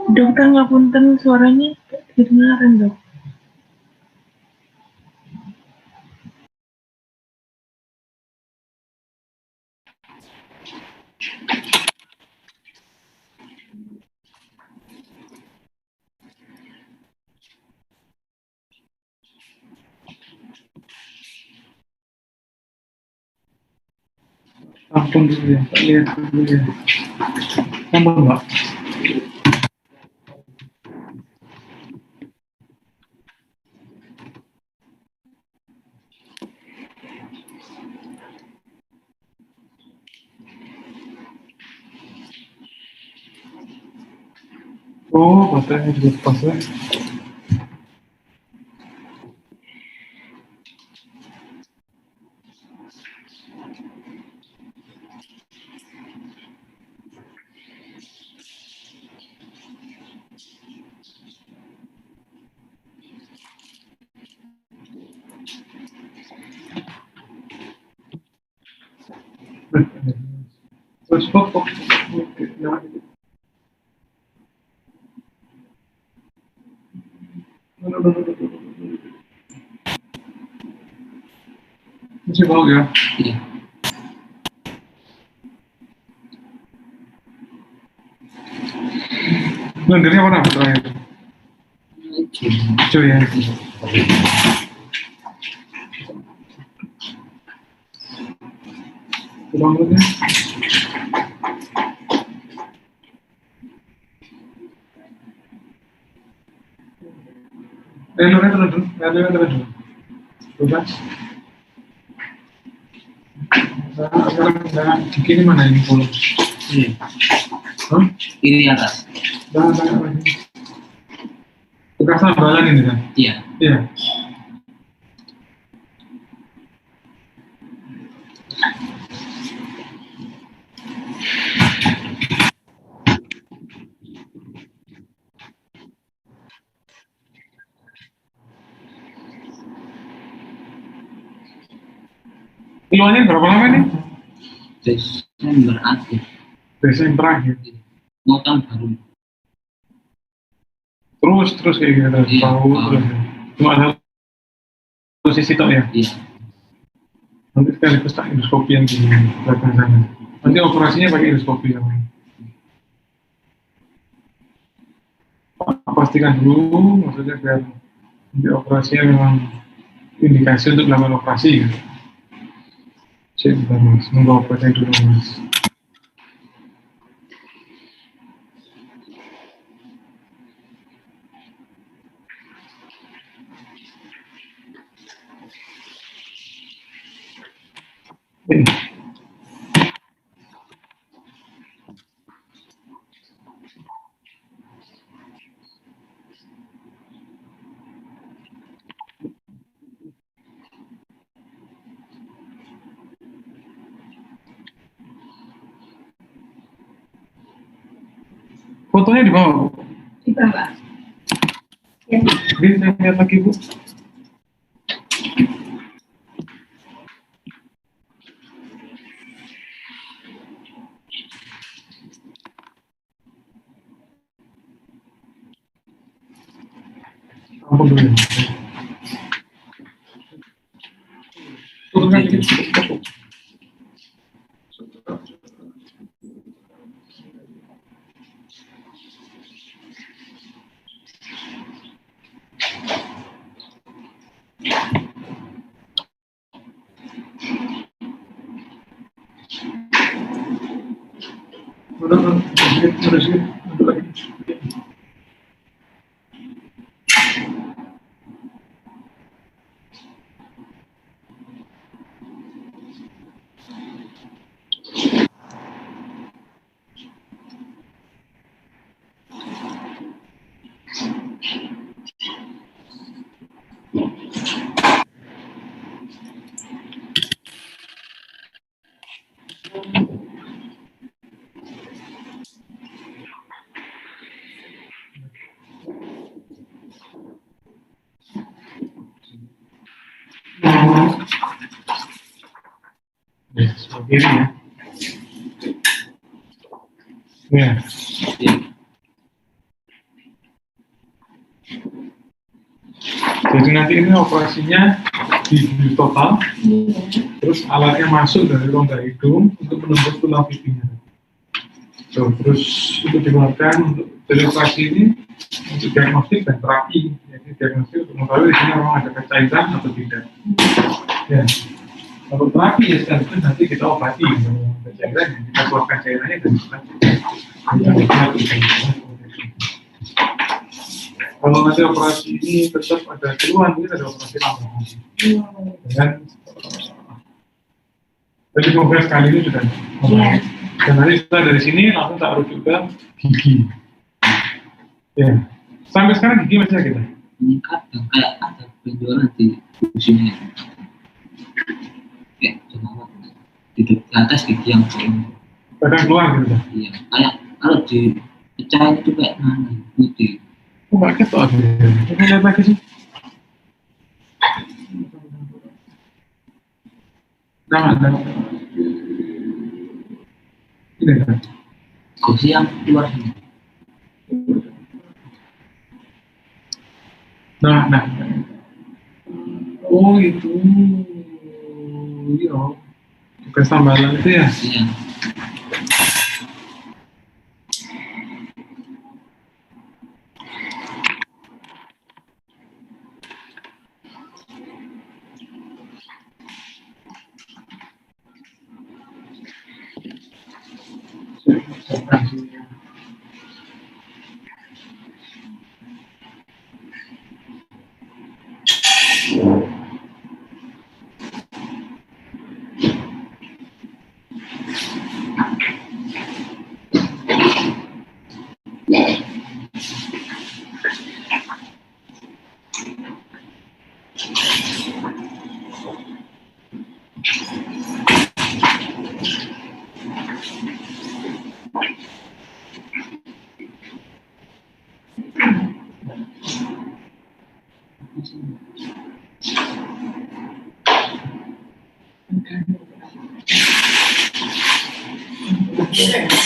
Dokter ngapunten suaranya kedengaran dok. Ampun dulu ya, Pak, lihat dulu ya. Ampun Mbak. Oh, baterainya juga pas ya. Terus kok masih bau ya? Iya. Lendirnya warna apa terakhir? Hijau ya. Kurang lebih. Turun dulu. Coba. Sekarang ini mana ini puluh? Ini. Hah? Ini atas. Jangan lagi. Bekas tambalan ini kan? Iya. Iya. Keluarnya berapa lama nih? Desember akhir. Desember akhir. Mau tahun baru. Terus kayak gitu. Iya. Tahu terus. Cuma ada posisi tok ya. Iya. Nanti sekaligus tak endoskopi yang di belakang sana. Nanti operasinya pakai endoskopi yang pastikan dulu, maksudnya biar nanti operasinya memang indikasi untuk melakukan operasi. Kan? Sebentar mas, nunggu operasi dulu mas. Fotonya di bawah, Bu? Di bawah. Ya. Jadi saya lihat lagi, Bu. Ampun dulu. Turunkan dikit. Terus lagi. Seperti ini ya. Ya. Iya. Jadi nanti ini operasinya di total, terus alatnya masuk dari rongga hidung untuk menembus tulang pipinya. So, terus itu digunakan untuk dari operasi ini untuk diagnostik dan terapi. Jadi diagnostik untuk mengetahui di sini memang ada kecairan atau tidak. Ya, kalau terapi ya seharusnya nanti kita obati kecairan, kita keluarkan cairannya dan kalau nanti operasi ini tetap ada keluhan, ini ada operasi tambahan. Dan jadi progres kali ini sudah membaik. Dan nanti setelah dari sini langsung tak rujuk ke gigi. Ya, sampai sekarang gigi masih sakit. Meningkat dan kayak ada benjolan di sini. Kayak cuma di atas gigi yang paling. Kadang keluar gitu. Iya, kayak kalau dipecah itu kayak mana putih. Oh, nggak ketok. Ini lihat lagi sih. Nah, ini kan. Kursi yang keluar ini. Nah. Oh itu, iya. Tugas tambahan itu ya. Iya.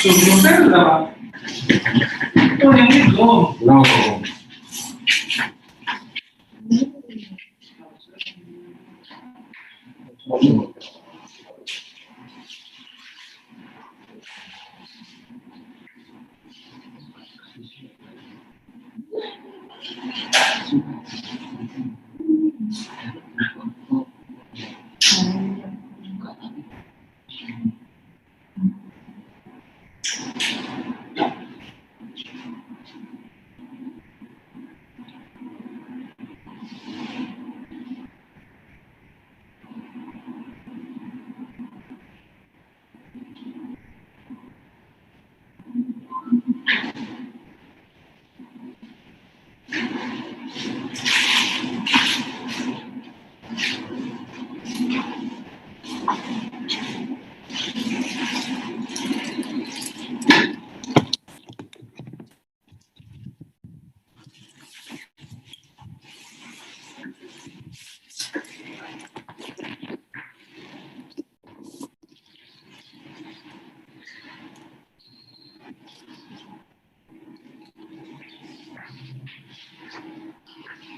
Sebelum saya sudah Pak. Oh yang ini belum.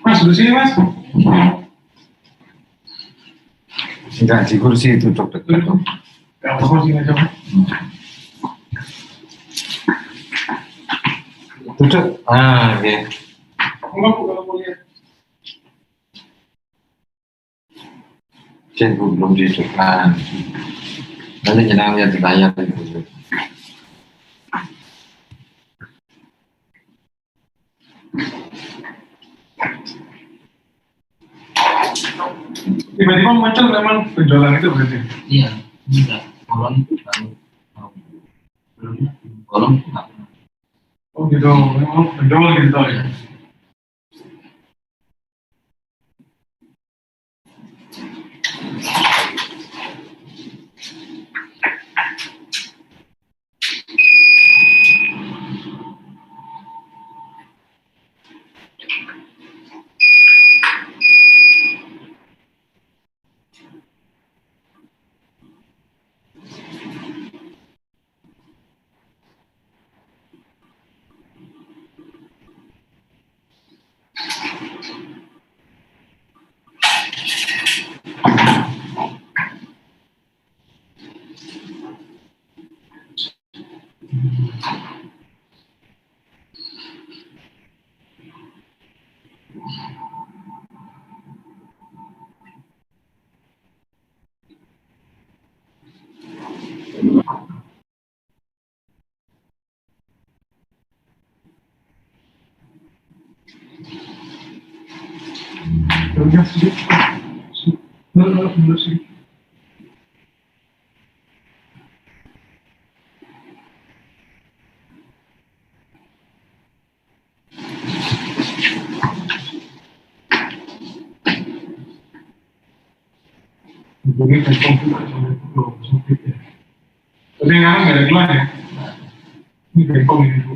Mas, duduk sini mas. Enggak di kursi itu dokter. Duduk. Gak apa-apa sini aja mas. Duduk. Ah, ya. Enggak kalau mau lihat. Saya belum dihidupkan. Nanti jenang lihat di layar itu. Tiba-tiba muncul memang benjolan itu berarti. Iya, enggak. Kolom itu baru belumnya kolom itu nggak pernah. Oh gitu, memang benjol gitu ya. Udah sedikit. Mundur sedikit. Ini kantong juga belum sempit ya. Tapi sekarang nggak ada keluar ya. Ini kantong ini Bu.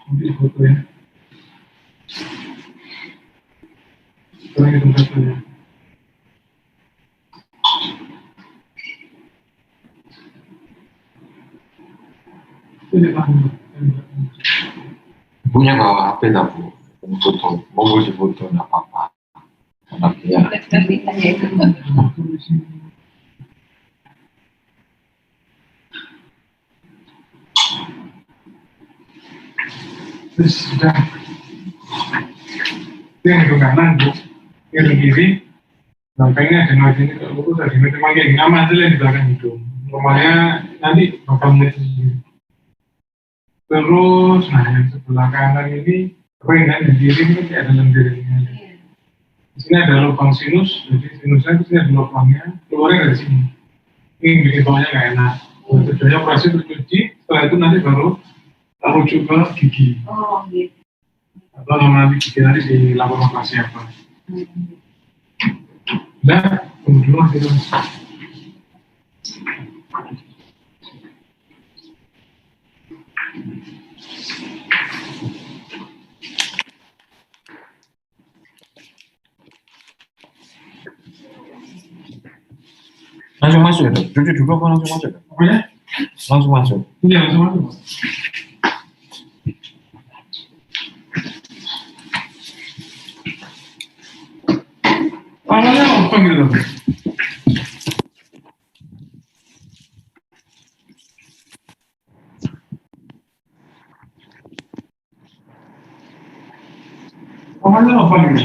Nanti foto ya. Sekarang kita foto ya. Punya bawa HP lah Bu, foto, mau di foto nggak apa-apa. Anaknya. Terus sudah. Yang di kanan Bu, yang di kiri. Sampingnya ada noise ini kalau itu tadi memang kayak gini aman aja di belakang hidung. Normalnya nanti bakal melihat sendiri. Terus, nah yang sebelah kanan ini, apa yang di kiri ini kayak ada lendirnya. Di sini ada lubang sinus, jadi sinusnya di sini ada lubangnya, keluarnya dari sini. Ini bikin bawahnya nggak enak. Tujuannya operasi tercuci, setelah itu nanti baru rujuk ke gigi. Oh, gitu. Atau nanti gigi nanti di lapor operasi apa. Udah, tunggu dulu nanti Mas. Langsung masuk ya Dok? Cuci dulu apa langsung masuk? Apa ya? Langsung masuk. Iya, langsung masuk. Awalnya apa gitu? Awalnya apa gitu?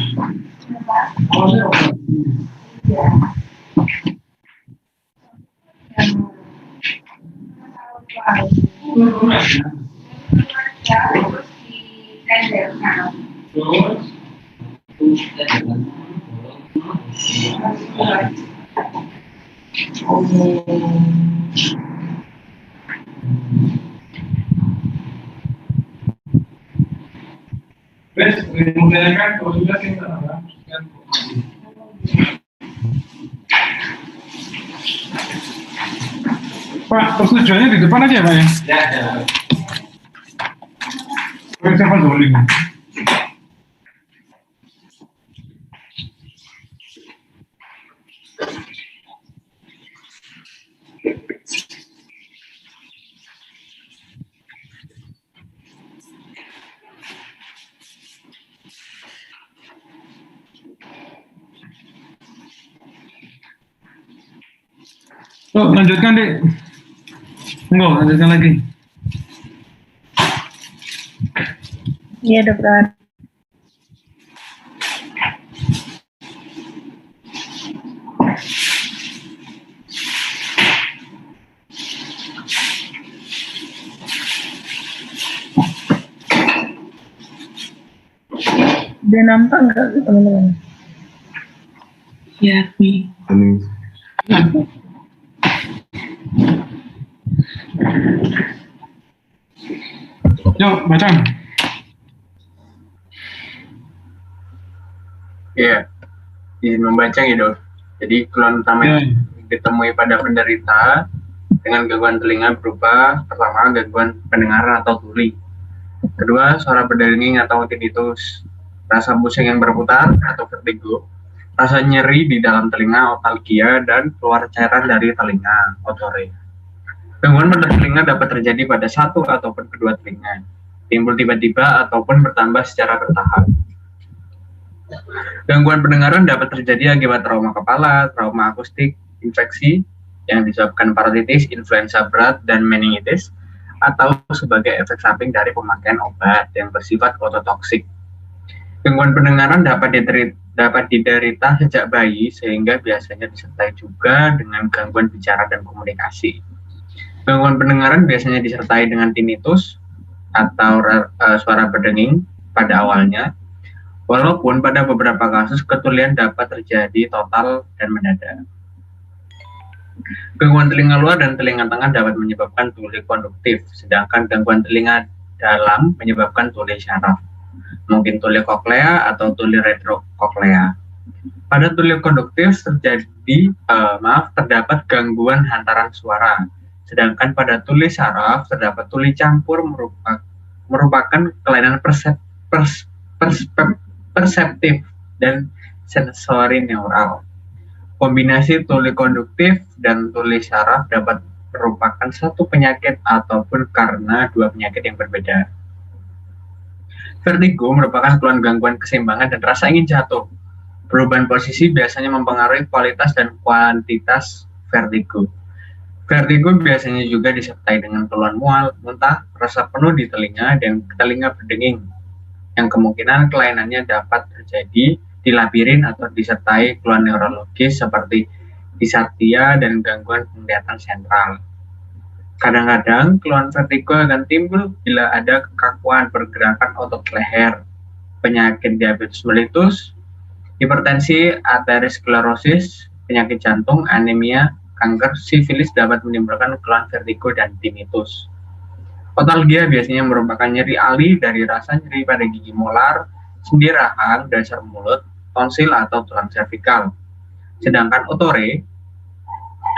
Awalnya apa? Menanyakan kalau sudah kita Pak, persetujuannya di depan aja ya Pak ya? Ya. Siapa dulu ini? Oh, lanjutkan deh. Enggak, lanjutkan lagi. Iya dokter. Udah nampak nggak teman-teman? Ya, Bi. Yuk, baca. Iya, izin membaca ya Dok. Jadi keluhan utama yang ditemui pada penderita dengan gangguan telinga berupa pertama gangguan pendengaran atau tuli, kedua suara berdenging atau tinnitus, rasa pusing yang berputar atau vertigo, rasa nyeri di dalam telinga otalgia, dan keluar cairan dari telinga otorea. Gangguan pada telinga dapat terjadi pada satu ataupun kedua telinga, timbul tiba-tiba ataupun bertambah secara bertahap. Gangguan pendengaran dapat terjadi akibat trauma kepala, trauma akustik, infeksi yang disebabkan parasitis, influenza berat, dan meningitis, atau sebagai efek samping dari pemakaian obat yang bersifat ototoksik. Gangguan pendengaran dapat diderita sejak bayi, sehingga biasanya disertai juga dengan gangguan bicara dan komunikasi. Gangguan pendengaran biasanya disertai dengan tinnitus atau suara berdenging pada awalnya, walaupun pada beberapa kasus ketulian dapat terjadi total dan mendadak. Gangguan telinga luar dan telinga tengah dapat menyebabkan tuli konduktif, sedangkan gangguan telinga dalam menyebabkan tuli syaraf, mungkin tuli koklea atau tuli retrokoklea. Pada tuli konduktif terdapat gangguan hantaran suara, sedangkan pada tuli syaraf terdapat tuli campur merupakan kelainan perseptif dan sensori neural. Kombinasi tuli konduktif dan tuli syaraf dapat merupakan satu penyakit ataupun karena dua penyakit yang berbeda. Vertigo merupakan keluhan gangguan keseimbangan dan rasa ingin jatuh. Perubahan posisi biasanya mempengaruhi kualitas dan kuantitas vertigo. Vertigo biasanya juga disertai dengan keluhan mual, muntah, rasa penuh di telinga, dan telinga berdenging, yang kemungkinan kelainannya dapat terjadi di labirin atau disertai keluhan neurologis seperti disartia dan gangguan penglihatan sentral. Kadang-kadang keluhan vertigo akan timbul bila ada kekakuan pergerakan otot leher, penyakit diabetes mellitus, hipertensi, aterosklerosis, penyakit jantung, anemia, kanker, sifilis dapat menimbulkan keluhan vertigo dan tinnitus. Otalgia biasanya merupakan nyeri alih dari rasa nyeri pada gigi molar, sendi rahang, dasar mulut, tonsil atau tulang servikal. Sedangkan otore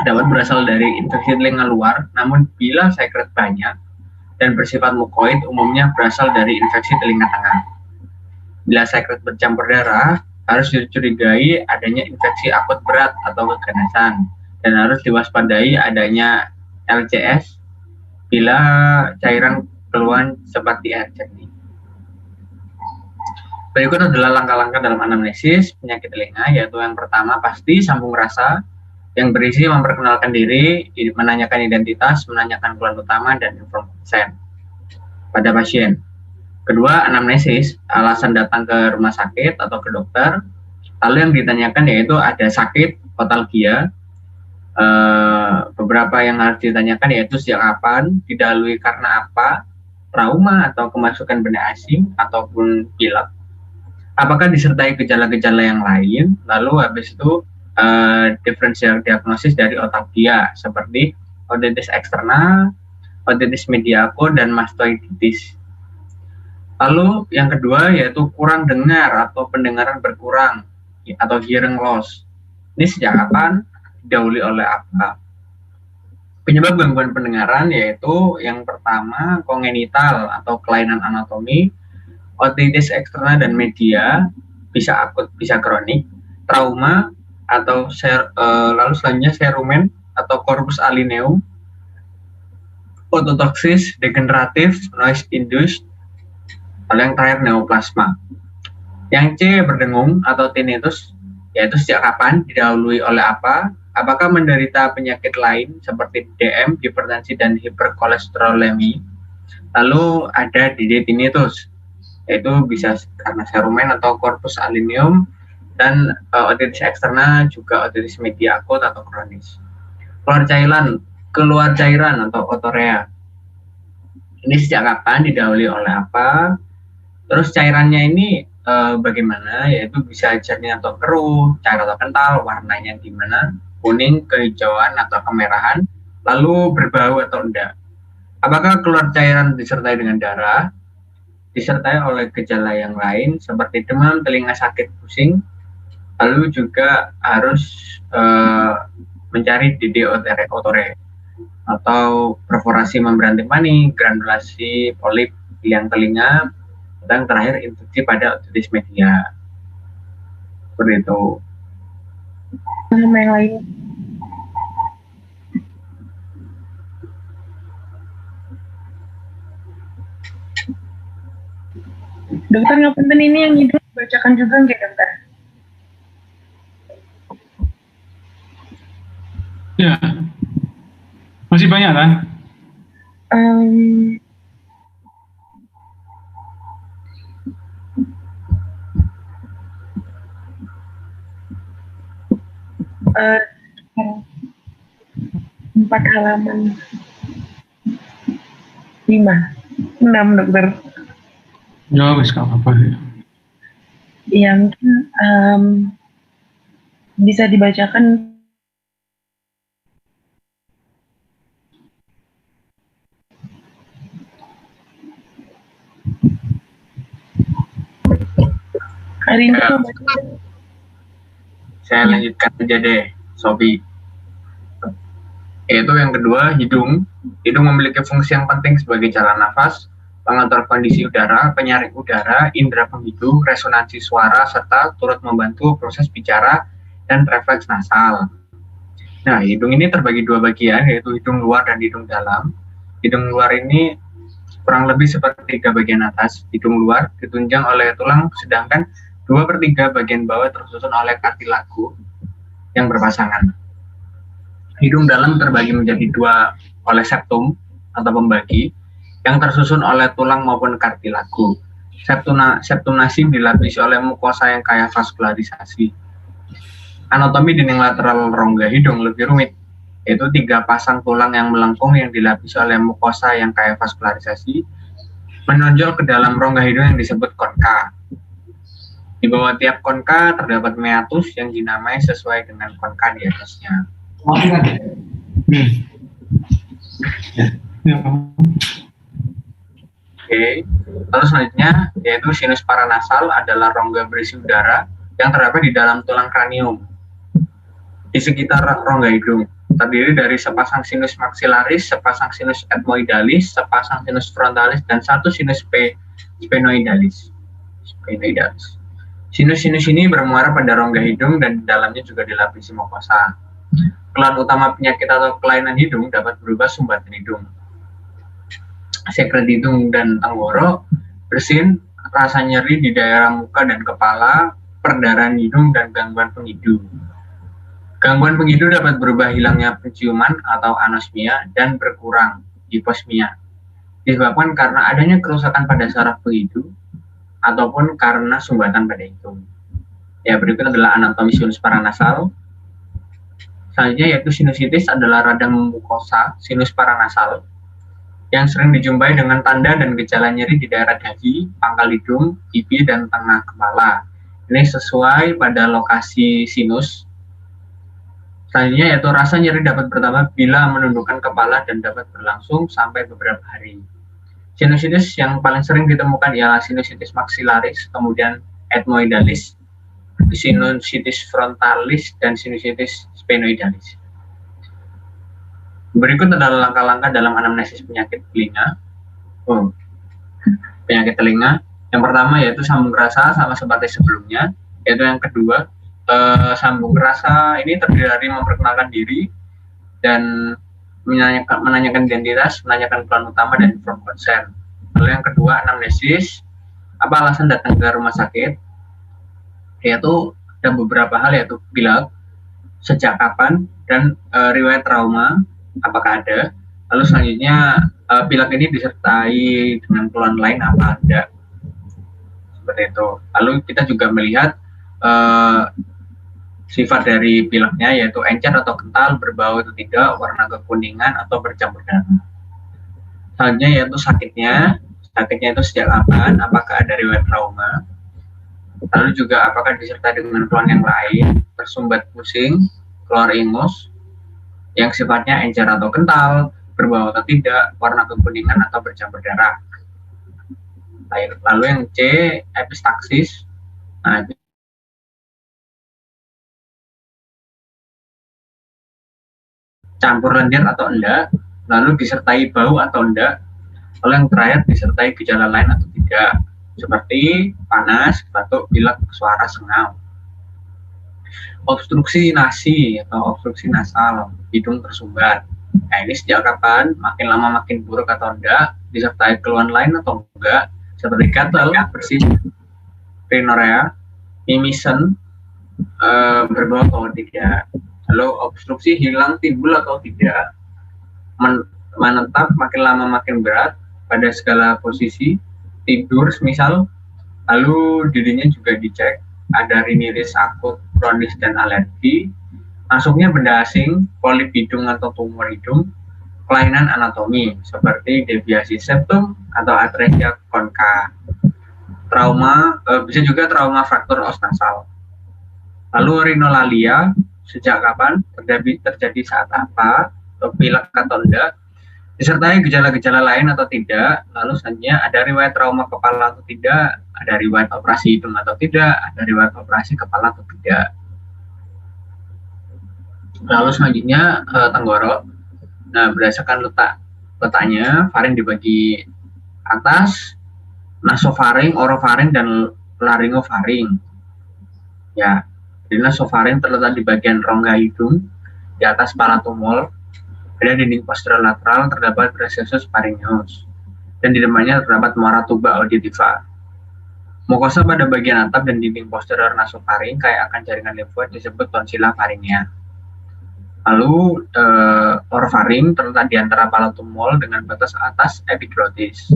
dapat berasal dari infeksi telinga luar, namun bila sekret banyak dan bersifat mukoid, umumnya berasal dari infeksi telinga tengah. Bila sekret bercampur darah, harus dicurigai adanya infeksi akut berat atau keganasan, dan harus diwaspadai adanya LCS bila cairan keluar seperti air jernih. Berikut adalah langkah-langkah dalam anamnesis penyakit telinga, yaitu yang pertama pasti sambung rasa yang berisi memperkenalkan diri, menanyakan identitas, menanyakan keluhan utama, dan informasi pada pasien. Kedua, anamnesis, alasan datang ke rumah sakit atau ke dokter. Lalu yang ditanyakan yaitu ada sakit, otalgia. Beberapa yang harus ditanyakan yaitu sejak kapan, didahului karena apa, trauma atau kemasukan benda asing, ataupun pilek. Apakah disertai gejala-gejala yang lain, lalu habis itu diferensial diagnosis dari otalgia seperti otitis eksterna, otitis media akut, dan mastoiditis. Lalu yang kedua yaitu kurang dengar atau pendengaran berkurang atau hearing loss. Ini sejak kapan, didahului oleh apa? Penyebab gangguan pendengaran yaitu yang pertama kongenital atau kelainan anatomi, otitis eksterna dan media, bisa akut, bisa kronik, trauma, atau lalu selanjutnya serumen atau corpus alineum, ototoksis, degeneratif, noise induced, lalu yang terakhir neoplasma. Yang C, berdengung atau tinnitus, yaitu sejak kapan, didahului oleh apa, apakah menderita penyakit lain seperti DM, hipertensi, dan hiperkolesterolemi. Lalu ada DD tinnitus, yaitu bisa karena serumen atau corpus alineum, dan otitis eksterna juga otitis media akut atau kronis. Keluar cairan atau otorea. Ini sejak kapan, didahului oleh apa? Terus cairannya ini bagaimana? Yaitu bisa jernih atau keruh, cair atau kental, warnanya gimana? Kuning, kehijauan atau kemerahan, lalu berbau atau enggak. Apakah keluar cairan disertai dengan darah? Disertai oleh gejala yang lain seperti demam, telinga sakit, pusing. Lalu juga harus mencari DD otore. atau perforasi membran timpani, granulasi polip liang telinga, dan terakhir infeksi pada otitis media. Seperti itu. Sama yang lain. Dokter ngapunten ini yang hidung bacakan juga nggak dokter? Ya, masih banyak kan? Empat halaman 6 dokter. Ya, wis gak apa-apa ya. Iya mungkin bisa dibacakan. Hari ini Saya lanjutkan aja deh, Sobi. Yaitu yang kedua, hidung. Hidung memiliki fungsi yang penting sebagai jalan nafas, pengatur kondisi udara, penyaring udara, indera penghidu, resonansi suara, serta turut membantu proses bicara dan refleks nasal. Nah, hidung ini terbagi dua bagian, yaitu hidung luar dan hidung dalam. Hidung luar ini kurang lebih sepertiga bagian atas. Hidung luar ditunjang oleh tulang, sedangkan 2/3 bagian bawah tersusun oleh kartilago yang berpasangan. Hidung dalam terbagi menjadi dua oleh septum atau pembagi yang tersusun oleh tulang maupun kartilago. Septum nasi dilapisi oleh mukosa yang kaya vaskularisasi. Anatomi dinding lateral rongga hidung lebih rumit, yaitu 3 pasang tulang yang melengkung yang dilapisi oleh mukosa yang kaya vaskularisasi, menonjol ke dalam rongga hidung yang disebut konka. Di bawah tiap konka terdapat meatus yang dinamai sesuai dengan konka di atasnya. Ya. Oke. Lalu selanjutnya yaitu sinus paranasal adalah rongga berisi udara yang terdapat di dalam tulang kranium di sekitar rongga hidung. Terdiri dari sepasang sinus maxillaris, sepasang sinus ethmoidalis, sepasang sinus frontalis, dan satu sinus sphenoidalis. Sinus-sinus ini bermuara pada rongga hidung dan di dalamnya juga dilapisi mukosa. Keluhan utama penyakit atau kelainan hidung dapat berupa sumbatan hidung, sekret hidung dan tenggorok, bersin, rasa nyeri di daerah muka dan kepala, perdarahan hidung, dan gangguan penghidu. Gangguan penghidu dapat berubah hilangnya penciuman atau anosmia dan berkurang hiposmia, disebabkan karena adanya kerusakan pada saraf penghidu ataupun karena sumbatan pada hidung. Ya, berikut adalah anatomi sinus paranasal. Selanjutnya yaitu sinusitis adalah radang mukosa sinus paranasal yang sering dijumpai dengan tanda dan gejala nyeri di daerah dahi, pangkal hidung, pipi, dan tengah kepala. Ini sesuai pada lokasi sinus. Selanjutnya yaitu rasa nyeri dapat bertambah bila menundukkan kepala dan dapat berlangsung sampai beberapa hari. Sinusitis yang paling sering ditemukan ialah sinusitis maxillaris, kemudian ethmoidalis, sinusitis frontalis, dan sinusitis sphenoidalis. Berikut adalah langkah-langkah dalam anamnesis penyakit telinga. Penyakit telinga. Yang pertama yaitu sambung rasa, sama seperti sebelumnya. Yaitu yang kedua, sambung rasa ini terdiri dari memperkenalkan diri dan menanyakan identitas, menanyakan keluhan utama, dan inform consent. Lalu yang kedua, anamnesis. Apa alasan datang ke rumah sakit? Yaitu ada beberapa hal, yaitu pilek, sejak kapan, dan riwayat trauma, apakah ada. Lalu selanjutnya pilek ini disertai dengan keluhan lain apa ada. Seperti itu. Lalu kita juga melihat sifat dari pileknya, yaitu encer atau kental, berbau atau tidak, warna kekuningan atau bercampur darah. Selanjutnya yaitu sakitnya itu sejak kapan, apakah ada riwayat trauma. Lalu juga apakah disertai dengan keluhan yang lain, tersumbat pusing, keluar ingus, yang sifatnya encer atau kental, berbau atau tidak, warna kekuningan atau bercampur darah. Lalu yang C, epistaksis. Nah, campur lendir atau enggak. lalu disertai bau atau enggak, lalu yang terakhir disertai gejala lain atau tidak, seperti panas, batuk, pilek, suara sengau. Obstruksi nasi atau obstruksi nasal, hidung tersumbat. Nah, ini sejak kapan? Makin lama makin buruk atau enggak, disertai keluhan lain atau enggak, seperti gatal, bersin, rhinorea, mimisen, berbau atau tidak. Lalu obstruksi hilang timbul atau tidak, menetap makin lama makin berat pada segala posisi, tidur misal, lalu dirinya juga dicek, ada rinitis akut, kronis dan alergi, masuknya benda asing, polip hidung atau tumor hidung, kelainan anatomi seperti deviasi septum atau atresia konka, trauma, bisa juga trauma fraktur os nasal. Lalu rinolalia, sejak kapan, terjadi saat apa, atau pilek atau enggak, disertai gejala-gejala lain atau tidak, lalu selanjutnya ada riwayat trauma kepala atau tidak, ada riwayat operasi hidung atau tidak, ada riwayat operasi kepala atau tidak. Lalu selanjutnya tenggorok. Nah, berdasarkan letaknya, faring dibagi atas, nasofaring, orofaring, dan laringofaring. Ya, jadi nasofaring terletak di bagian rongga hidung, di atas palatumol, pada dinding posterior lateral terdapat recessus pharyngeus, dan di depannya terdapat muara tuba auditiva. Mukosa pada bagian atap dan dinding posterior nasofaring kaya akan jaringan limfoid disebut tonsilla pharyngia. Lalu orofaring terletak di antara palatumol dengan batas atas epiglotis.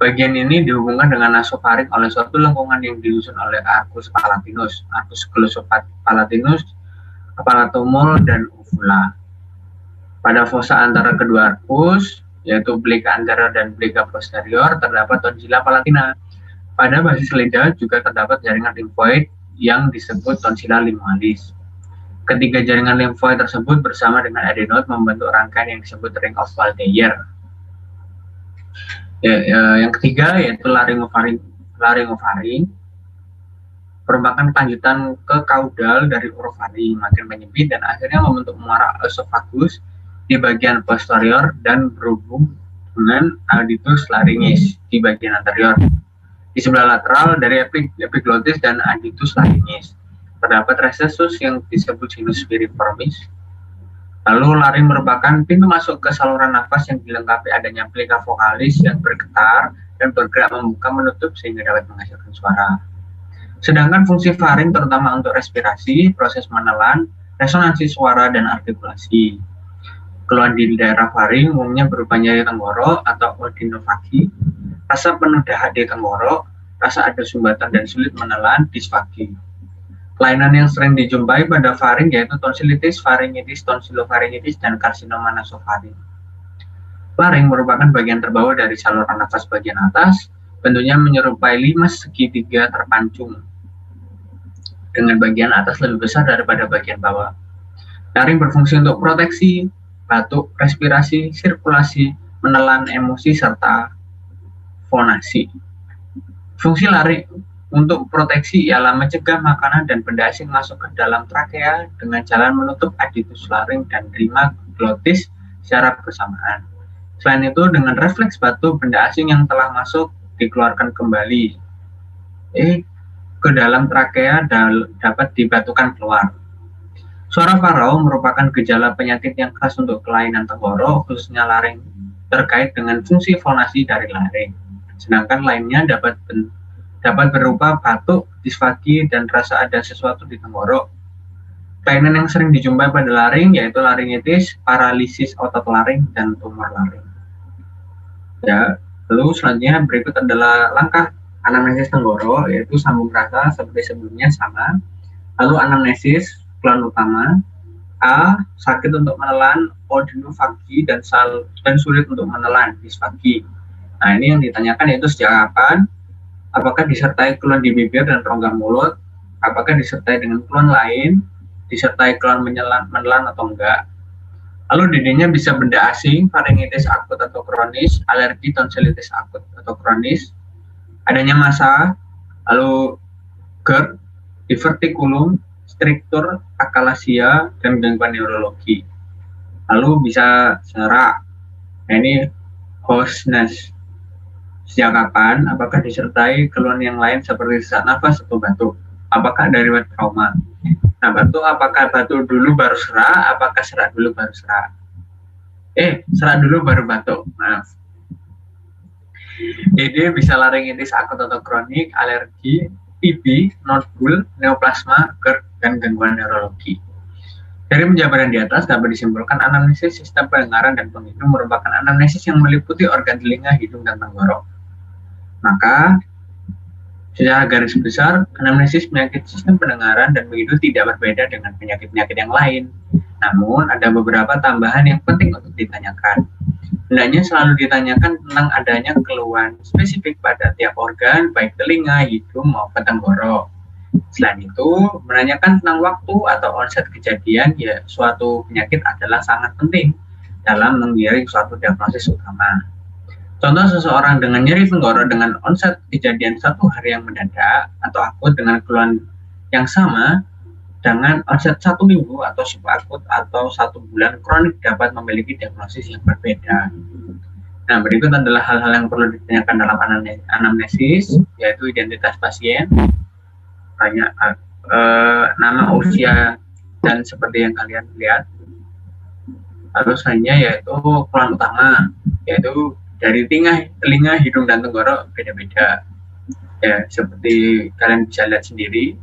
Bagian ini dihubungkan dengan nasofaring oleh suatu lengkungan yang disusun oleh arcus palatinus, arcus glossopalatinus, palatumol, dan uvula. Pada fossa antara kedua arcus, yaitu plica anterior dan plica posterior, terdapat tonsilla palatina. Pada basis lidah juga terdapat jaringan limfoid yang disebut tonsilla limoalis. Ketiga jaringan limfoid tersebut bersama dengan adenoid membentuk rangkaian yang disebut ring of Waldeyer. Yang ketiga yaitu laringofaring merupakan kelanjutan ke kaudal dari orofaring, makin menyempit dan akhirnya membentuk muara esophagus di bagian posterior dan berhubung dengan adductus laryngis di bagian anterior. Di sebelah lateral dari epiglotis dan adductus laryngis terdapat recessus yang disebut sinus piriformis. Lalu laring merupakan pintu masuk ke saluran nafas yang dilengkapi adanya plica vokalis yang bergetar dan bergerak membuka menutup sehingga dapat menghasilkan suara. Sedangkan fungsi faring terutama untuk respirasi, proses menelan, resonansi suara, dan artikulasi. Keluhan di daerah faring umumnya berupa nyeri tenggorok atau odinofagi, rasa penuh dahak di tenggorok, rasa ada sumbatan dan sulit menelan, disfagi. Kelainan yang sering dijumpai pada faring yaitu tonsilitis, faringitis, tonsilofaringitis, dan karsinoma nasofaring. Faring merupakan bagian terbawah dari saluran nafas bagian atas, bentuknya menyerupai 5 segitiga terpancung, dengan bagian atas lebih besar daripada bagian bawah. Laring berfungsi untuk proteksi, batuk, respirasi, sirkulasi, menelan emosi, serta fonasi. Fungsi laring untuk proteksi ialah mencegah makanan dan benda asing masuk ke dalam trakea dengan jalan menutup adductus laring dan rima glotis secara bersamaan. Selain itu, dengan refleks batuk, benda asing yang telah masuk dikeluarkan kembali ke dalam trakea dapat dibatukan keluar. Suara farau merupakan gejala penyakit yang khas untuk kelainan tenggorok, khususnya laring, terkait dengan fungsi fonasi dari laring. Sedangkan lainnya dapat berupa batuk, disfagi, dan rasa ada sesuatu di tenggorok. Kelainan yang sering dijumpai pada laring yaitu laringitis, paralisis otot laring, dan tumor laring. Ya, lalu selanjutnya berikut adalah langkah anamnesis tenggorok, yaitu sambung rasa seperti sebelumnya sama. Lalu anamnesis, keluhan utama, A. Sakit untuk menelan, odinofagi, dan sulit untuk menelan, disfagi. Nah, ini yang ditanyakan yaitu sejak kapan, apakah disertai keluhan di bibir dan rongga mulut, apakah disertai dengan keluhan lain, disertai keluhan menelan atau enggak. Lalu dirinya bisa benda asing, faringitis akut atau kronis, alergi, tonsilitis akut atau kronis, adanya massa, lalu GERD, divertikulum, struktur, akalasia, dan gangguan neurologi. Lalu bisa serak. Nah, ini hoarseness. Sejak kapan? Apakah disertai keluhan yang lain seperti sesak nafas atau batuk? Apakah dari riwayat trauma? Nah, batuk, apakah batuk dulu baru serak? Apakah serak dulu baru serak? Serak dulu baru batuk. Maaf. ED bisa laringitis akut atau kronik, alergi, TB, nodul, neoplasma, GERD, dan gangguan neurologi. Dari penjabaran di atas dapat disimpulkan anamnesis sistem pendengaran dan penghidung merupakan anamnesis yang meliputi organ telinga, hidung, dan tenggorok. Maka, secara garis besar, anamnesis penyakit sistem pendengaran dan penghidung tidak berbeda dengan penyakit-penyakit yang lain. Namun, ada beberapa tambahan yang penting untuk ditanyakan. Hendaknya selalu ditanyakan tentang adanya keluhan spesifik pada tiap organ, baik telinga, hidung, maupun tenggorok. Selain itu, menanyakan tentang waktu atau onset kejadian suatu penyakit adalah sangat penting dalam menggiring suatu diagnosis utama. Contoh seseorang dengan nyeri tenggorok dengan onset kejadian 1 hari yang mendadak atau akut dengan keluhan yang sama dengan onset 1 minggu atau subakut atau 1 bulan kronik dapat memiliki diagnosis yang berbeda. Nah, berikut adalah hal-hal yang perlu ditanyakan dalam anamnesis, yaitu identitas pasien, nama, usia, dan seperti yang kalian lihat. Lalu selanjutnya yaitu keluhan utama, yaitu dari telinga, hidung, dan tenggorok beda-beda. Ya, seperti kalian bisa lihat sendiri.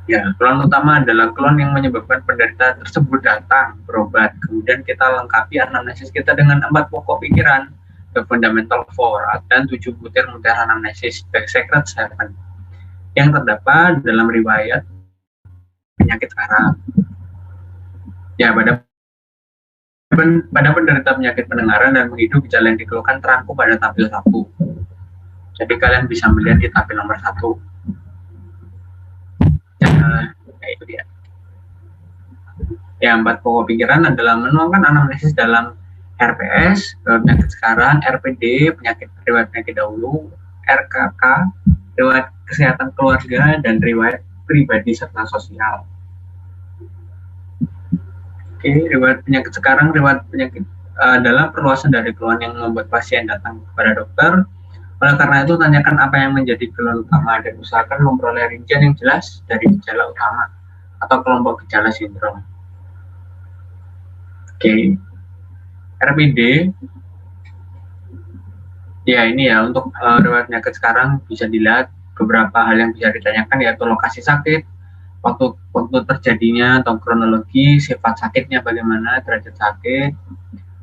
Ya, keluhan utama adalah keluhan yang menyebabkan penderita tersebut datang berobat. Kemudian kita lengkapi anamnesis kita dengan 4 pokok pikiran, the fundamental 4, dan 7 butir mutiara anamnesis, the secret 7, yang terdapat dalam riwayat penyakit saraf. Ya, pada penderita penyakit pendengaran dan penghidung, gejala yang dikeluhkan terangkum pada tabel 1. Jadi kalian bisa melihat di tabel nomor 1. Ya, itu dia. Ya, 4 pokok pikiran adalah menuangkan anamnesis dalam RPS, penyakit sekarang, RPD, riwayat penyakit dahulu, RKK, riwayat kesehatan keluarga, dan riwayat pribadi serta sosial. Oke, riwayat penyakit sekarang, riwayat penyakit adalah perluasan dari keluhan yang membuat pasien datang kepada dokter. Oleh karena itu, tanyakan apa yang menjadi keluhan utama dan usahakan memperoleh rincian yang jelas dari gejala utama atau kelompok gejala sindrom. Oke, RPD. Ya, ini ya untuk riwayat penyakit sekarang bisa dilihat beberapa hal yang bisa ditanyakan, yaitu lokasi sakit, waktu terjadinya atau kronologi, sifat sakitnya bagaimana, derajat sakit,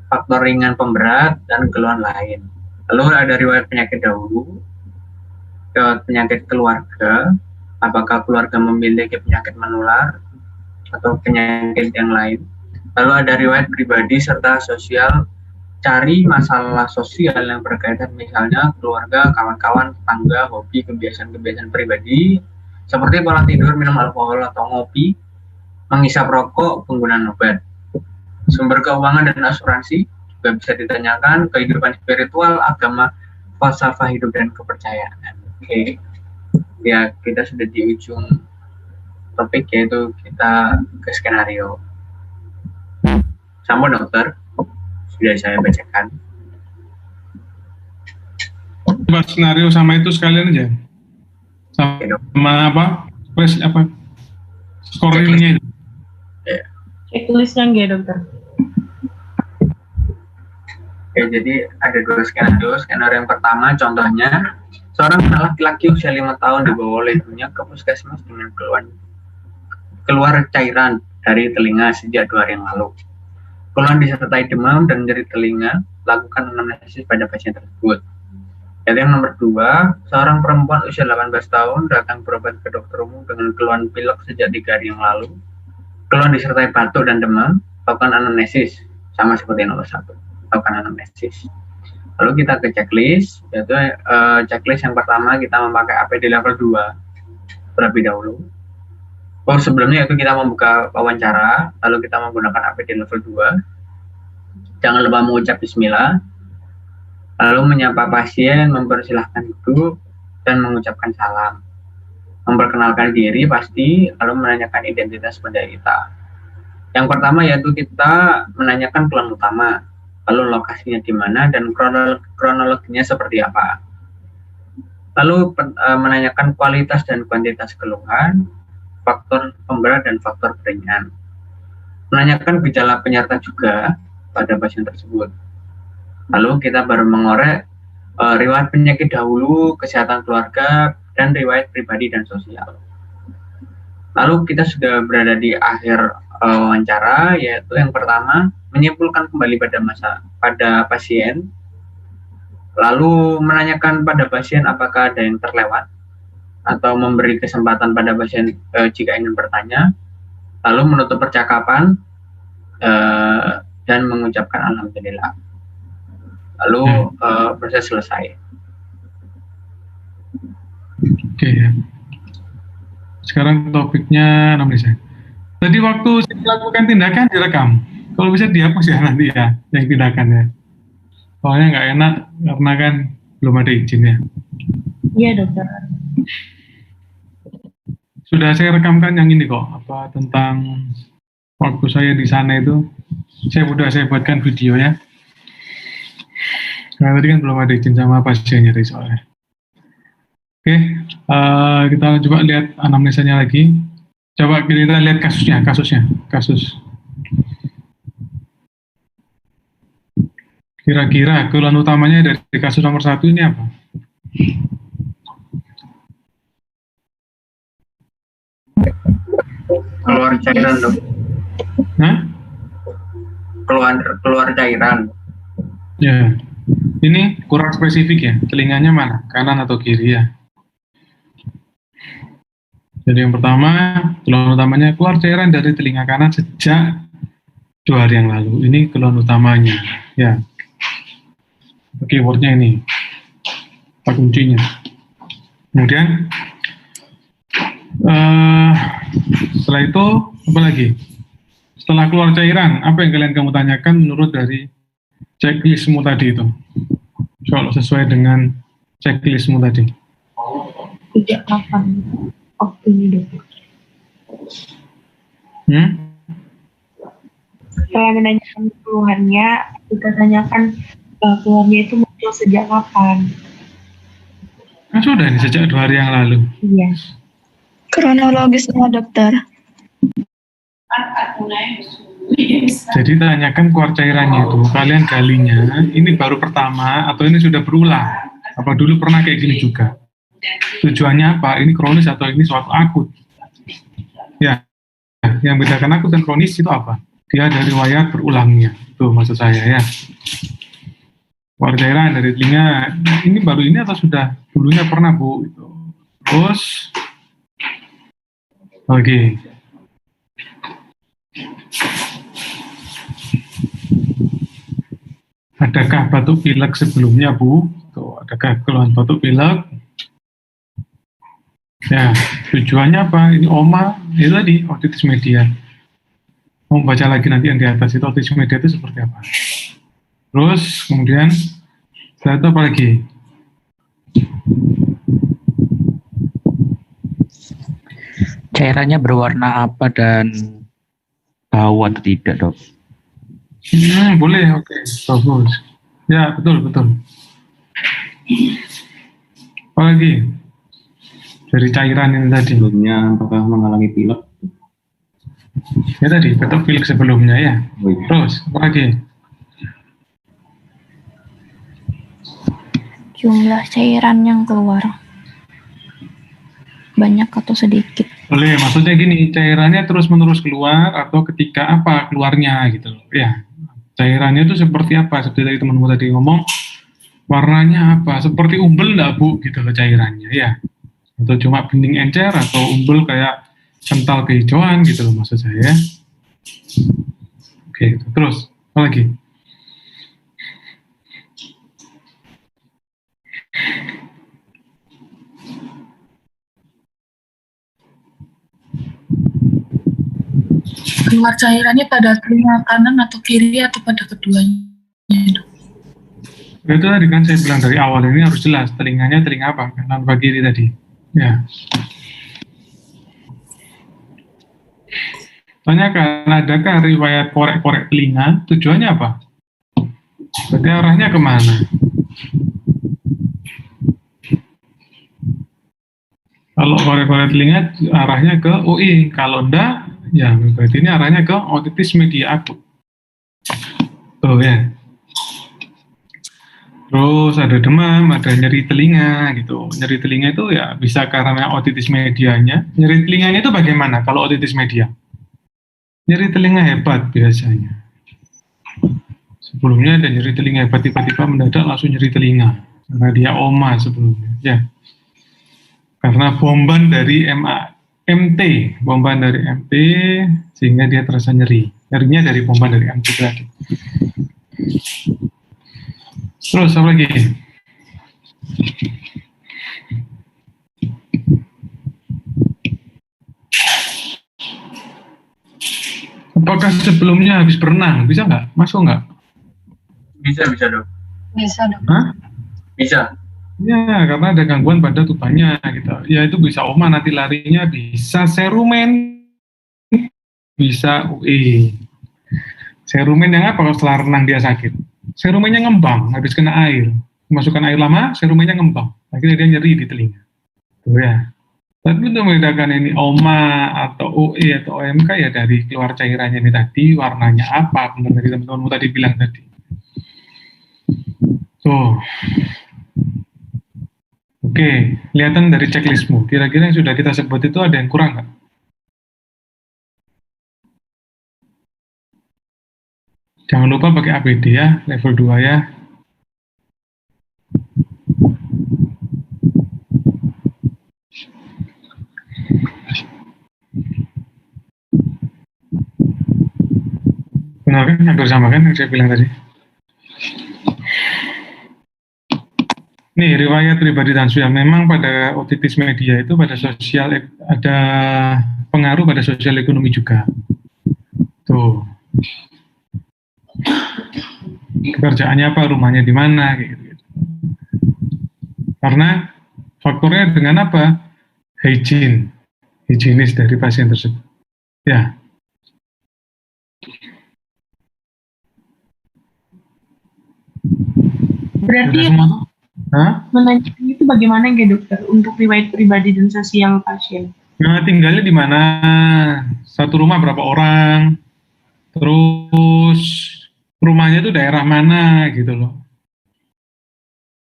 faktor ringan pemberat, dan keluhan lain. Lalu ada riwayat penyakit dahulu, riwayat penyakit keluarga, apakah keluarga memiliki penyakit menular atau penyakit yang lain. Lalu ada riwayat pribadi serta sosial, cari masalah sosial yang berkaitan misalnya keluarga, kawan-kawan, tetangga, hobi, kebiasaan-kebiasaan pribadi, seperti pola tidur, minum alkohol atau ngopi, menghisap rokok, penggunaan obat. Sumber keuangan dan asuransi juga bisa ditanyakan, kehidupan spiritual, agama, falsafah hidup, dan kepercayaan. Oke. Ya, kita sudah di ujung topik, yaitu kita ke skenario. Sama dokter, sudah saya bacakan. Coba skenario sama itu sekalian aja. Sama apa? Scoringnya. Checklistnya enggak, dokter? Oke, jadi ada 2 skenario. Skenario yang pertama, contohnya, seorang laki-laki usia 5 tahun dibawa oleh ibunya ke puskesmas dengan keluar cairan dari telinga sejak 2 hari yang lalu. Keluhan disertai demam dan nyeri telinga, lakukan anamnesis pada pasien tersebut. Dan yang nomor 2, seorang perempuan usia 18 tahun datang berobat ke dokter umum dengan keluhan pilek sejak 3 hari yang lalu. Keluhan disertai batuk dan demam, lakukan anamnesis, sama seperti nomor 1. Lakukan anamnesis. Lalu kita ke checklist, yaitu checklist yang pertama kita memakai APD level 2 terlebih dahulu. Sebelumnya itu kita membuka wawancara, lalu kita menggunakan APD level 2. Jangan lupa mengucap bismillah, lalu menyapa pasien, mempersilahkan duduk, dan mengucapkan salam. memperkenalkan diri pasti, lalu menanyakan identitas penderita. Yang pertama yaitu kita menanyakan keluhan utama, lalu lokasinya di mana dan kronologinya seperti apa. Lalu menanyakan kualitas dan kuantitas keluhan, faktor pemberat dan faktor peringan. Menanyakan gejala penyerta juga pada pasien tersebut. Lalu kita baru mengorek riwayat penyakit dahulu, kesehatan keluarga, dan riwayat pribadi dan sosial. Lalu kita sudah berada di akhir wawancara, yaitu yang pertama menyimpulkan kembali pada pasien, lalu menanyakan pada pasien apakah ada yang terlewat, atau memberi kesempatan pada pasien jika ingin bertanya, lalu menutup percakapan dan mengucapkan alhamdulillah. Lalu proses selesai. Oke ya. Sekarang topiknya Nisa. Tadi waktu saya melakukan tindakan direkam. Kalau bisa dihapus ya nanti ya, yang tindakan ya. Soalnya nggak enak karena kan belum ada izin ya. Iya dokter. Sudah saya rekamkan yang ini kok, apa tentang waktu saya di sana itu. Saya buatkan video ya. Karena tadi kan belum ada izin sama pasiennya tadi soalnya. Oke, kita coba lihat anamnesanya lagi. Coba kita lihat kasus. Kira-kira keluhan utamanya dari kasus nomor 1 ini apa? Keluar cairan dok. Nah? Keluar cairan. Ya, ini kurang spesifik ya. Telinganya mana? Kanan atau kiri ya? Jadi yang pertama, keluhan utamanya keluar cairan dari telinga kanan sejak 2 hari yang lalu. Ini keluhan utamanya, ya. Keywordnya ini, apa kuncinya? Kemudian, setelah itu apa lagi? Setelah keluar cairan, apa yang kamu tanyakan menurut dari checklistmu tadi itu? Kalau sesuai dengan checklistmu tadi. Sejak kapan waktunya dokter? Setelah menanyakan keluhannya, kita tanyakan keluhannya itu muncul sejak kapan? Kan sudah nih, sejak 2 hari yang lalu. Iya. Kronologisnya dokter. Jadi tanyakan keluar cairannya itu, kalian galinya, ini baru pertama atau ini sudah berulang? Apa dulu pernah kayak gini juga? Tujuannya apa? Ini kronis atau ini suatu akut? Ya, yang bedakan akut dan kronis itu apa? Dia ada riwayat berulangnya. Itu maksud saya ya. Keluar cairan dari telinga, ini baru ini atau sudah dulunya pernah Bu? Itu. Terus, oke. Adakah batuk pilek sebelumnya Bu? Tuh, adakah keluhan batuk pilek? Ya, tujuannya apa? Ini OMA, itu tadi, otitis media. Mau baca lagi nanti yang di atas itu, otitis media itu seperti apa. Terus, kemudian, setelah itu apa lagi? Cairannya berwarna apa dan bau atau tidak, dok? Boleh, oke, bagus. Ya, betul. Apa lagi? Dari cairan ini tadi. Sebelumnya apakah mengalami pilek? Ya tadi, batuk pilek sebelumnya ya. Terus, apa lagi? Jumlah cairan yang keluar. Banyak atau sedikit? Boleh, maksudnya gini, cairannya terus-menerus keluar atau ketika apa keluarnya gitu loh. Ya, cairannya itu seperti apa? Seperti tadi temanmu tadi ngomong, warnanya apa? Seperti umbel enggak Bu? Gitu loh cairannya ya. Atau cuma bening encer atau umbel kayak kental kehijauan gitu loh maksud saya. Oke, terus apa lagi? Keluar cairannya pada telinga kanan atau kiri atau pada keduanya? Itu tadi kan saya bilang dari awal ini harus jelas telinganya telinga apa, kanan apa kiri tadi. Ya. Tanyakan, adakah riwayat korek-korek telinga? Tujuannya apa? Berarti arahnya kemana? Kalau korek-korek telinga arahnya ke UI. Kalau enggak, ya berarti ini arahnya ke otitis media akut. Tuh ya. Terus ada demam, ada nyeri telinga gitu. Nyeri telinga itu ya bisa karena otitis medianya. Nyeri telinganya itu bagaimana kalau otitis media? Nyeri telinga hebat biasanya. Sebelumnya ada nyeri telinga hebat, tiba-tiba mendadak langsung nyeri telinga. Karena dia oma sebelumnya. Ya. Karena bomban dari MT, bomban dari MT, sehingga dia terasa nyeri. Nyerinya dari bomban dari MT tadi. Terus apa lagi? Apakah sebelumnya habis berenang? Bisa nggak? Masuk nggak? Bisa dok. Bisa dok. Hah? Bisa. Ya, karena ada gangguan pada tubannya gitu. Ya itu bisa oma, nanti larinya bisa serumen, bisa UI. Serumen yang apa kalau setelah renang dia sakit? Serumennya ngembang, habis kena air. Masukkan air lama, serumennya ngembang. Akhirnya dia nyeri di telinga. Tuh ya. Tapi untuk membedakan ini oma atau OE atau OMK ya dari keluar cairannya ini tadi, warnanya apa, benar tadi teman-temanmu tadi bilang tadi. Tuh. Oke, kelihatan dari checklistmu. Kira-kira yang sudah kita sebut itu ada yang kurang nggak? Jangan lupa pakai APD ya, level 2 ya. Benar kan? Hampir sama kan yang saya bilang tadi? Nih, riwayat pribadi Tansu ya, memang pada otitis media itu pada sosial ada pengaruh pada sosial ekonomi juga. Tuh. Pekerjaannya apa, rumahnya di mana, gitu. Karena faktornya dengan apa? Higienis dari pasien tersebut. Ya. Berarti menanyakan itu bagaimana ya dokter untuk riwayat pribadi dan sosial pasien? Nah, tinggalnya di mana? Satu rumah berapa orang? Terus rumahnya itu daerah mana gitu loh.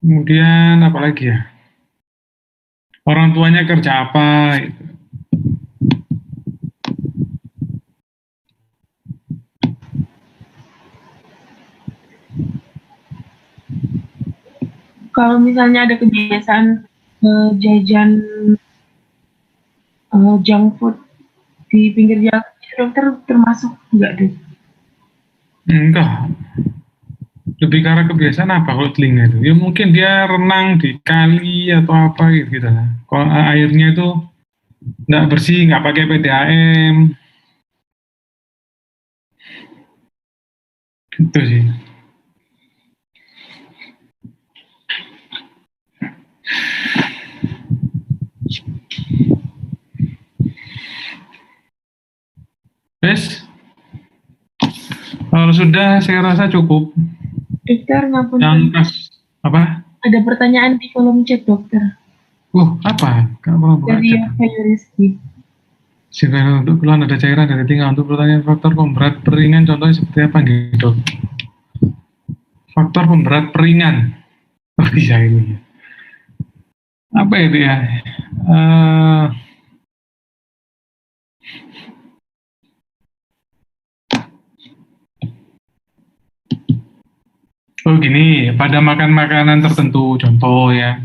Kemudian apa lagi ya? Orang tuanya kerja apa gitu. Kalau misalnya ada kebiasaan jajan junk food di pinggir jalan, dokter termasuk enggak deh? Enggak. Lebih karena kebiasaan apa kalau telinga itu? Ya mungkin dia renang di kali atau apa gitu. Kalau airnya itu nggak bersih, nggak pakai PDAM. Gitu sih. Yes. Kalau sudah, saya rasa cukup. Dokter, ngapun. Yang apa? Ada pertanyaan di kolom chat, dokter. Apa? Kamu Dari Ayu Rizky. Jika untuk keluhan ada cairan dari telinga, untuk pertanyaan faktor pemberat peringan, contohnya seperti apa gitu? Faktor pemberat peringan. Oh iya ini. Apa itu ya? Oh gini, pada makan makanan tertentu, contoh ya,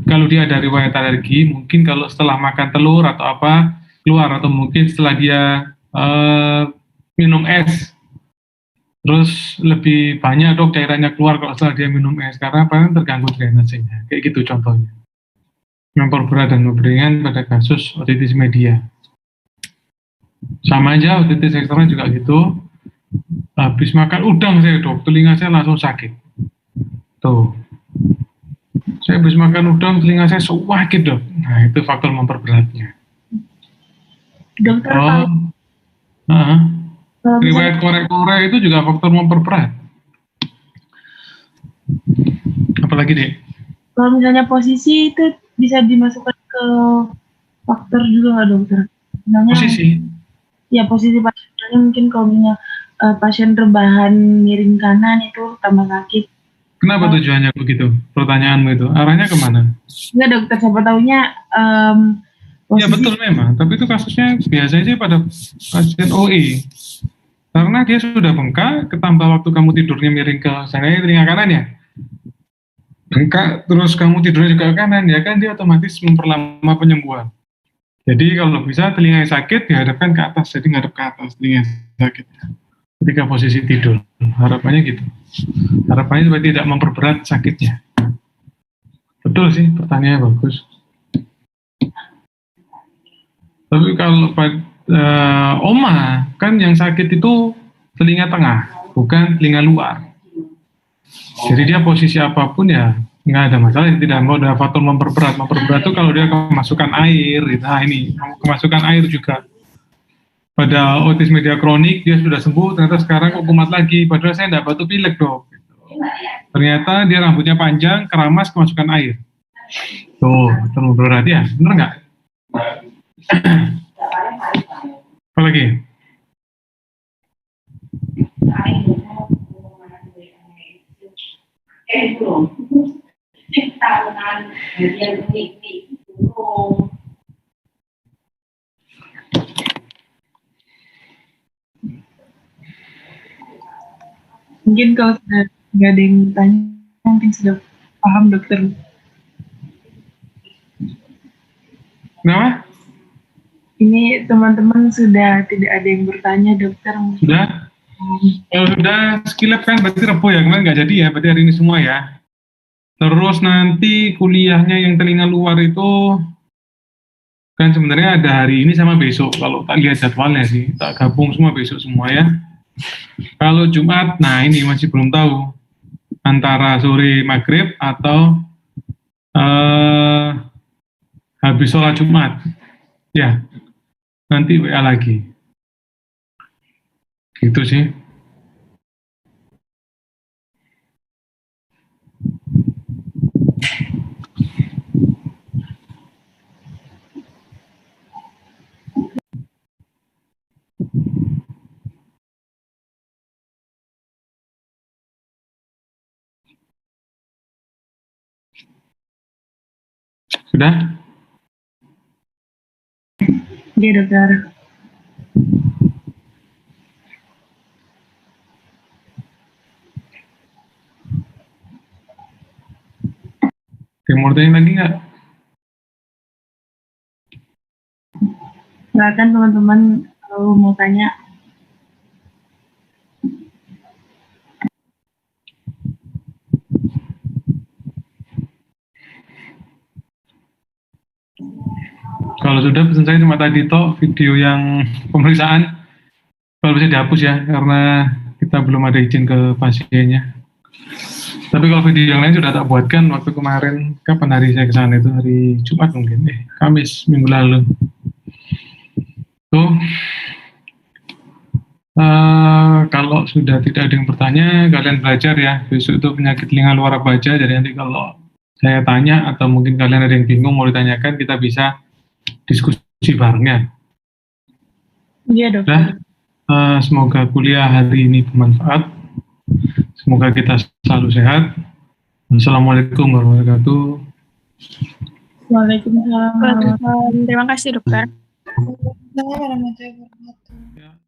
kalau dia ada riwayat alergi, mungkin kalau setelah makan telur atau apa, keluar, atau mungkin setelah dia minum es, terus lebih banyak dok cairannya keluar kalau setelah dia minum es, karena apa? Terganggu drainasenya, kayak gitu contohnya. Memperberat dan memperingan pada kasus otitis media. Sama aja, otitis eksternal juga gitu. Habis makan udang saya dok, telinga saya langsung sakit. Tuh. Saya habis makan udang, telinga saya sakit dok. Nah itu faktor memperberatnya. Dokter, Kalau misalnya, Riwayat korek-korek itu juga faktor memperberat. Apalagi deh? kalau misalnya posisi itu bisa dimasukkan ke faktor juga nggak dokter? Misalnya, Posisi. ya posisi pasiennya mungkin kalau misalnya pasien rebahan miring kanan itu tambah sakit. Kenapa tujuannya begitu? Pertanyaanmu itu arahnya kemana? Enggak dokter, siapa taunya Ya betul memang, tapi itu kasusnya biasanya sih pada pasien OE. Karena dia sudah bengkak, ketambah waktu kamu tidurnya miring ke sana telinga kanan ya. Bengkak, terus kamu tidurnya juga ke kanan, ya kan dia otomatis memperlama penyembuhan. Jadi kalau bisa telinga yang sakit dihadapkan ke atas, jadi ngadep ke atas telinga yang sakit. Ketika posisi tidur, harapannya gitu. Harapannya supaya tidak memperberat sakitnya. Betul sih, pertanyaannya bagus. Tapi kalau Oma, kan yang sakit itu telinga tengah, bukan telinga luar. Jadi dia posisi apapun ya nggak ada masalah, tidak mau ada faktor memperberat. Memperberat itu kalau dia kemasukan air, gitu. Nah ini kemasukan air juga. Pada otis media kronik dia sudah sembuh, ternyata sekarang kok kumat lagi. Padahal saya nggak batuk pilek dok. Ternyata dia rambutnya panjang, keramas, kemasukan air. Tuh, memperberat ya, bener nggak? Apa lagi? Mungkin kalau sudah nggak ada yang bertanya, mungkin sudah paham dokter. Kenapa? Ini teman-teman sudah tidak ada yang bertanya dokter. Sudah? Kalau sudah skilab kan berarti Rebo ya, kemarin nggak jadi ya, berarti hari ini semua ya. Terus nanti kuliahnya yang telinga luar itu kan sebenarnya ada hari ini sama besok, kalau tak lihat jadwalnya sih, tak gabung semua besok semua ya. Kalau Jumat, nah ini masih belum tahu, antara sore maghrib atau habis sholat Jumat. Ya, nanti WA lagi. Gitu sih. Sudah? Iya dokter. Mau tanya lagi nggak? Silakan teman-teman kalau mau tanya. Kalau sudah pesan saya cuma tadi toh video yang pemeriksaan, kalau bisa dihapus ya karena kita belum ada izin ke pasiennya. Tapi kalau video yang lain sudah tak buatkan waktu kemarin, kapan hari saya ke sana itu, hari Jumat mungkin, Kamis minggu lalu. Tuh, kalau sudah tidak ada yang bertanya, kalian belajar ya, besok itu penyakit telinga luar apa aja, jadi nanti kalau saya tanya atau mungkin kalian ada yang bingung mau ditanyakan, kita bisa diskusi bareng ya. Iya dokter. Semoga kuliah hari ini bermanfaat. Semoga kita selalu sehat. Assalamualaikum warahmatullahi wabarakatuh. Waalaikumsalam. Terima kasih dokter. Waalaikumsalam warahmatullahi wabarakatuh.